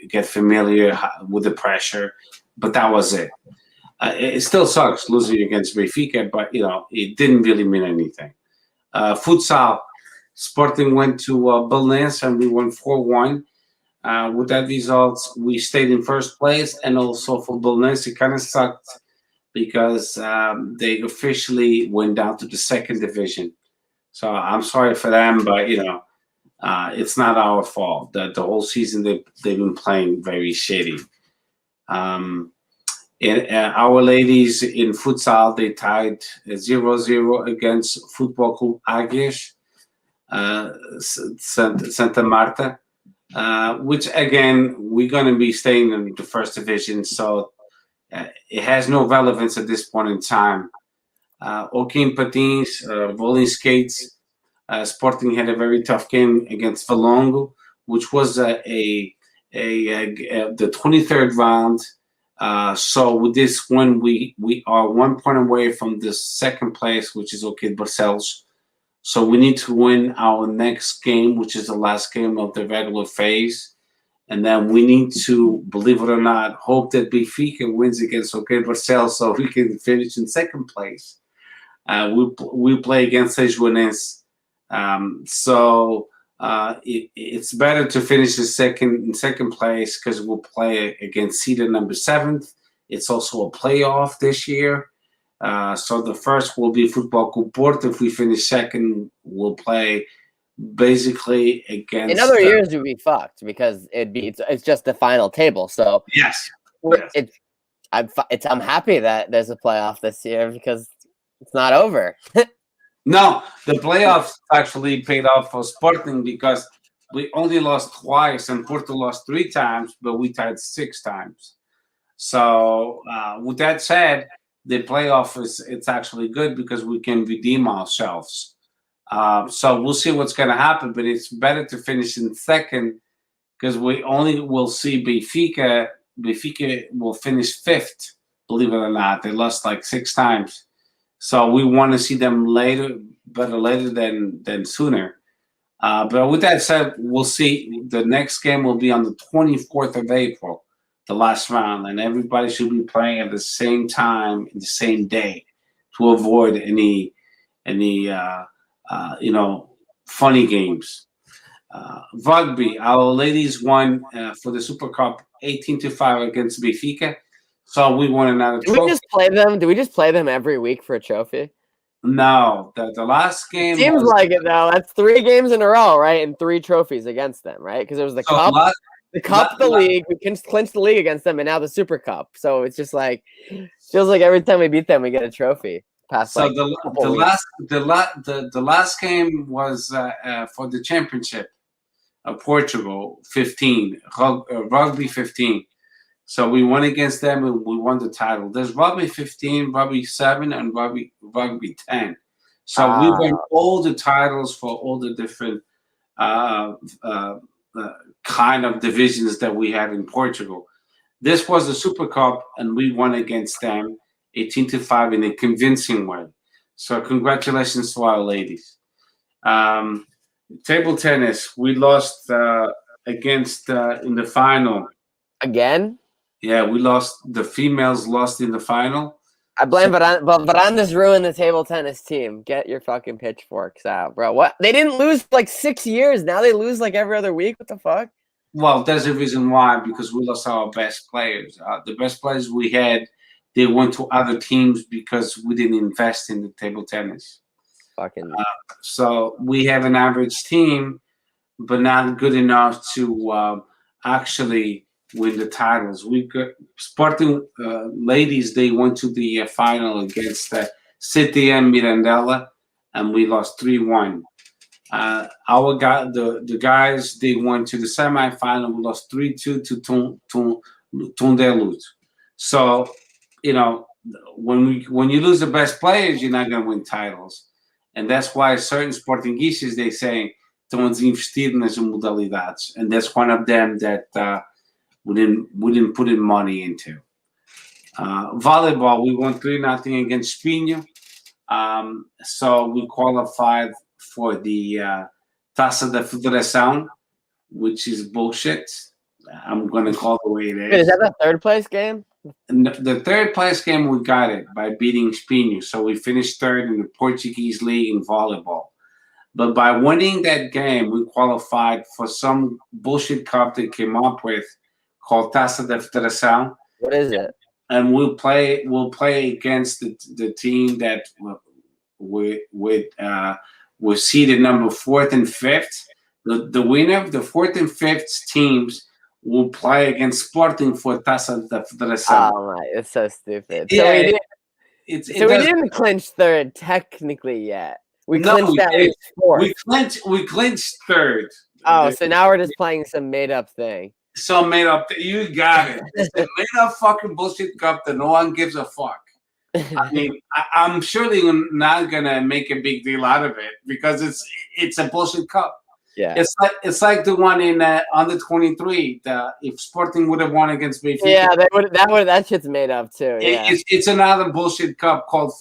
S2: get familiar with the pressure. But that was it. It still sucks losing against Benfica, but it didn't really mean anything. Futsal, Sporting went to Belenenses and we won 4-1. With that result, we stayed in first place, and also for Belenenses, it kind of sucked because they officially went down to the second division. So I'm sorry for them, but it's not our fault. The whole season they've been playing very shitty. Our ladies in futsal, they tied 0-0 against Football Club Águias, Santa Marta, which again, we're going to be staying in the first division, so it has no relevance at this point in time. Joaquim Patins, rolling skates, Sporting had a very tough game against Valongo, which was the 23rd round. So with this one, we are 1 point away from the second place, which is OK Barcelos. So we need to win our next game, which is the last game of the regular phase. And then we need to, believe it or not, hope that Benfica wins against OK Barcelos so we can finish in second place. We play against Sejuanense. So it's better to finish in second place because we'll play against seeded number 7th. It's also a playoff this year. So the first will be Football Club Porto. If we finish second, we'll play basically against.
S3: In other years, we'd be fucked because it's just the final table. So
S2: yes.
S3: I'm happy that there's a playoff this year because it's not over.
S2: No, the playoffs actually paid off for Sporting because we only lost twice and Porto lost 3 times, but we tied 6 times. So with that said, the playoff it's actually good because we can redeem ourselves. So we'll see what's going to happen, but it's better to finish in second because we only will see Benfica. Benfica will finish 5th, believe it or not. They lost like 6 times. So we want to see them better later than sooner. But with that said, we'll see. The next game will be on the 24th of April, the last round, and everybody should be playing at the same time, in the same day, to avoid any funny games. Rugby, our ladies won for the Super Cup 18-5 against Benfica. So we won another trophy.
S3: Do we just play them? Do we just play them every week for a trophy?
S2: No, the last game
S3: seems like it though. That's 3 games in a row, right? And 3 trophies against them, right? Because it was the cup, the league. We can clinch the league against them, and now the Super Cup. So it's just like feels like every time we beat them, we get a trophy.
S2: So the last game was for the championship of Portugal 15 rugby 15. So we won against them and we won the title. There's rugby 15, rugby 7, and rugby 10. So we won all the titles for all the different kind of divisions that we have in Portugal. This was the Super Cup, and we won against them 18-5 in a convincing way. So congratulations to our ladies. Table tennis, we lost against in the final.
S3: Again?
S2: Yeah, we lost. The females lost in the final.
S3: I blame Varane, but Varanda's ruined the table tennis team. Get your fucking pitchforks out, bro. What? They didn't lose like 6 years. Now they lose like every other week. What the fuck?
S2: Well, there's a reason why, because we lost our best players. The best players we had, they went to other teams because we didn't invest in the table tennis.
S3: Fucking.
S2: So we have an average team, but not good enough to actually win the titles. We got Sporting ladies. They went to the final against City and Mirandela, and we lost 3-1. Our the guys, they went to the semifinal. We lost 3-2 to Tundelut. So when you lose the best players, you're not going to win titles. And that's why certain Portuguese, they say, estão a desinvestir nas modalidades. And that's one of them that we didn't put in money into. Volleyball, we won 3-0 against Espinho. So we qualified for the Taça da Federação, which is bullshit. I'm going to call it the way it is.
S3: Is that the third place game?
S2: The third place game, we got it by beating Espinho. So we finished third in the Portuguese league in volleyball. But by winning that game, we qualified for some bullshit cup they came up with called Taça da Federação.
S3: What is it?
S2: And we'll play against the team that was seeded number 4th and 5th. The winner of the 4th and 5th teams will play against Sporting for Taça da Federação.
S3: Oh my, it's so stupid.
S2: Yeah,
S3: so we didn't clinch third technically yet. We clinched at least fourth.
S2: We clinched third.
S3: Oh, so now we're just playing some made up thing.
S2: So made up. You got it. It's a made up fucking bullshit cup that no one gives a fuck. I mean, I'm sure they're not gonna make a big deal out of it because it's a bullshit cup.
S3: Yeah,
S2: it's like the one in under 23. If Sporting would have won against Benfica,
S3: yeah, that shit's made up too. Yeah,
S2: it's another bullshit cup called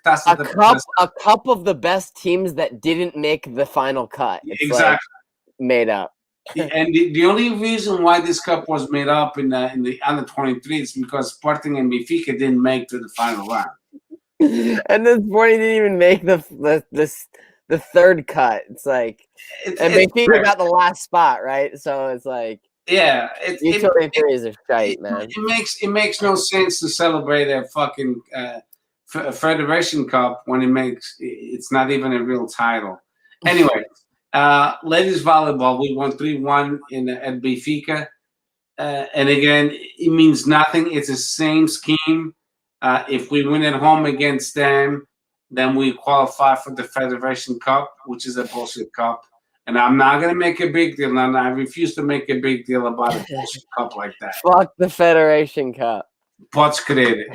S2: Taça da Federação.
S3: A cup of the best teams that didn't make the final cut. It's
S2: exactly
S3: made up.
S2: And the only reason why this cup was made up in the under 23 is because Sporting and Benfica didn't make to the final round.
S3: And then Sporting didn't even make the third cut. It's like, and Benfica got the last spot, right? So it's like,
S2: yeah,
S3: U23s are shite, man.
S2: It makes no sense to celebrate a fucking Federation Cup when it's not even a real title. Anyway. Ladies volleyball, we won 3-1 at Benfica, and again, it means nothing. It's the same scheme. If we win at home against them, then we qualify for the Federation Cup, which is a bullshit cup. And I'm not gonna make a big deal, and I refuse to make a big deal about a bullshit cup like that.
S3: Fuck the Federation Cup.
S2: Podes crer.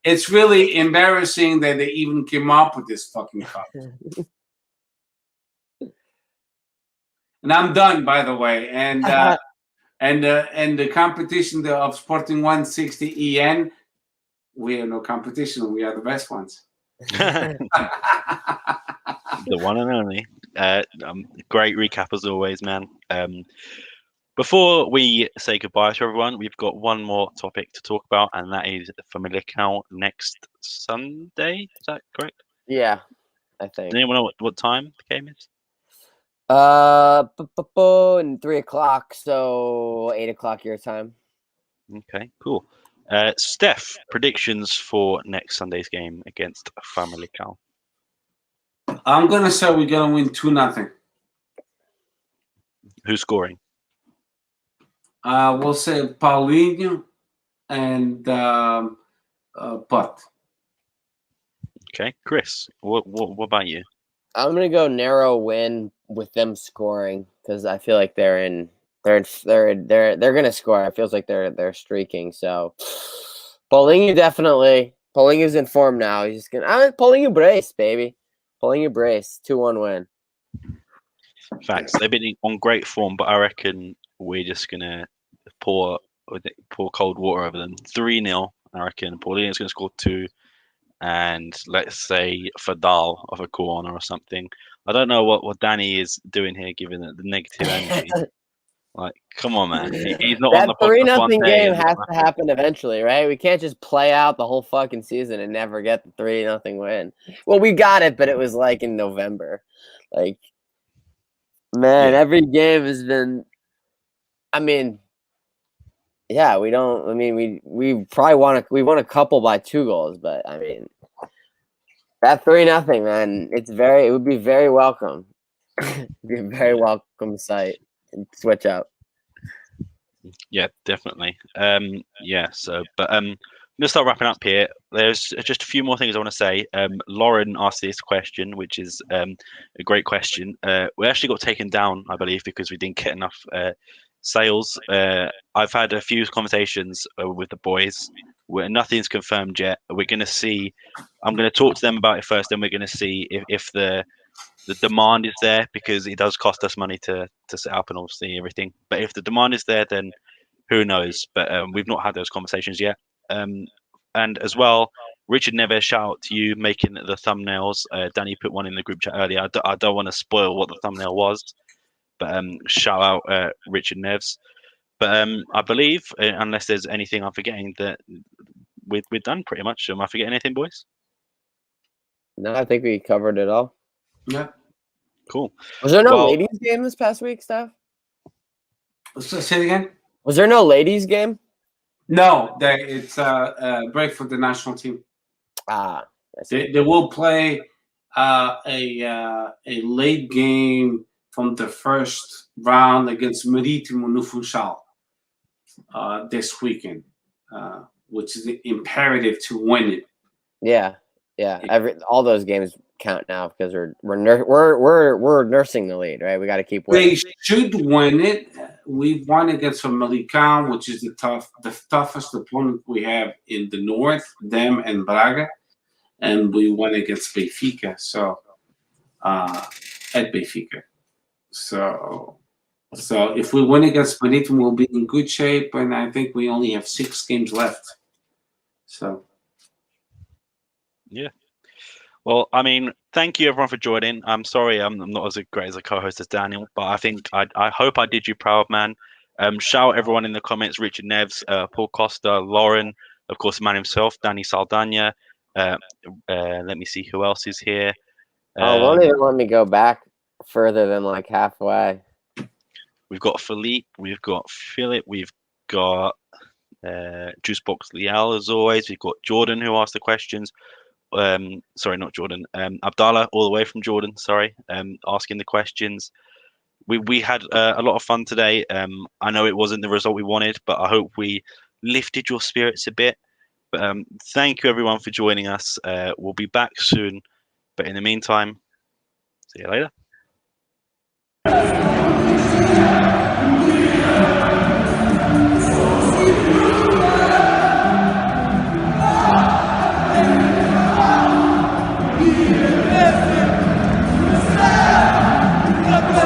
S2: It's really embarrassing that they even came up with this fucking cup. And I'm done, by the way. And the competition of Sporting160EN, we have no competition. We are the best ones.
S1: The one and only. Great recap as always, man. Before we say goodbye to everyone, we've got one more topic to talk about, and that is Famalicão next Sunday. Is that correct?
S3: Yeah, I think.
S1: Does anyone know what time the game is?
S3: And 3 o'clock, so 8 o'clock your time.
S1: Okay, cool. Steph, predictions for next Sunday's game against Famalicão.
S2: I'm gonna say we're gonna win 2-0.
S1: Who's scoring?
S2: We'll say Paulinho and Putt.
S1: Okay, Chris, what about you?
S3: I'm gonna go narrow win with them scoring because I feel like they're gonna score. It feels like they're streaking. So Paulinho definitely. Paulinho's in form now. He's just gonna Paulinho brace, baby. Paulinho brace. 2-1 win.
S1: Facts. They've been on great form, but I reckon we're just gonna pour cold water over them. 3-0. I reckon Paulinho's gonna score 2. And let's say Fadal of a corner or something. I don't know what Danny is doing here, given the negative energy. Like, come on, man. He's not on the podcast. That
S3: 3-0 game has to happen eventually, right? We can't just play out the whole fucking season and never get the 3-0 win. Well, we got it, but it was like in November. Like, man, every game has been. I mean, yeah, we don't. I mean, we probably won a couple by 2 goals, but I mean, that 3-0, man. It would be very welcome. Be a very welcome sight. Switch up.
S1: Yeah, definitely. So, but I'm gonna start wrapping up here. There's just a few more things I want to say. Lauren asked this question, which is a great question. We actually got taken down, I believe, because we didn't get enough sales. I've had a few conversations with the boys, Nothing's confirmed yet. We're going to see. I'm going to talk to them about it first, then we're going to see if the demand is there, because it does cost us money to set up and obviously everything. But if the demand is there, then who knows? But we've not had those conversations yet. And as well, Richard Neves, shout out to you making the thumbnails. Danny put one in the group chat earlier. I don't want to spoil what the thumbnail was, but shout out Richard Neves. But I believe, unless there's anything I'm forgetting, that we're done pretty much. Am I forgetting anything, boys?
S3: No, I think we covered it all.
S2: Yeah.
S1: Cool.
S3: Was there no ladies game this past week, Steph?
S2: Say it again.
S3: Was there no ladies game?
S2: No, it's a break for the national team. They will play a late game from the first round against Marítimo no Funchal this weekend, which is imperative to win it.
S3: Yeah. All those games count now because we're nursing the lead, right? We got to keep winning.
S2: They should win it. We've won against Famalicão, which is the toughest opponent we have in the north, them and Braga, and we won against Benfica. So at Benfica. So if we win against Marítimo, we'll be in good shape, and I think we only have 6 games left. So.
S1: Yeah. Well, I mean, thank you everyone for joining. I'm sorry I'm not as great as a co-host as Daniel, but I think I hope I did you proud, man. Shout out everyone in the comments: Richard Neves, Paul Costa, Lauren, of course, the man himself, Danny Saldana. Let me see who else is here.
S3: Won't even let me go back further than like halfway.
S1: We've got Philippe, we've got Philip, we've got Juicebox Lial as always. We've got Jordan who asked the questions. Sorry, not Jordan. Abdallah, all the way from Jordan. Sorry, asking the questions. We had a lot of fun today. I know it wasn't the result we wanted, but I hope we lifted your spirits a bit. But thank you everyone for joining us. We'll be back soon. But in the meantime, see you later.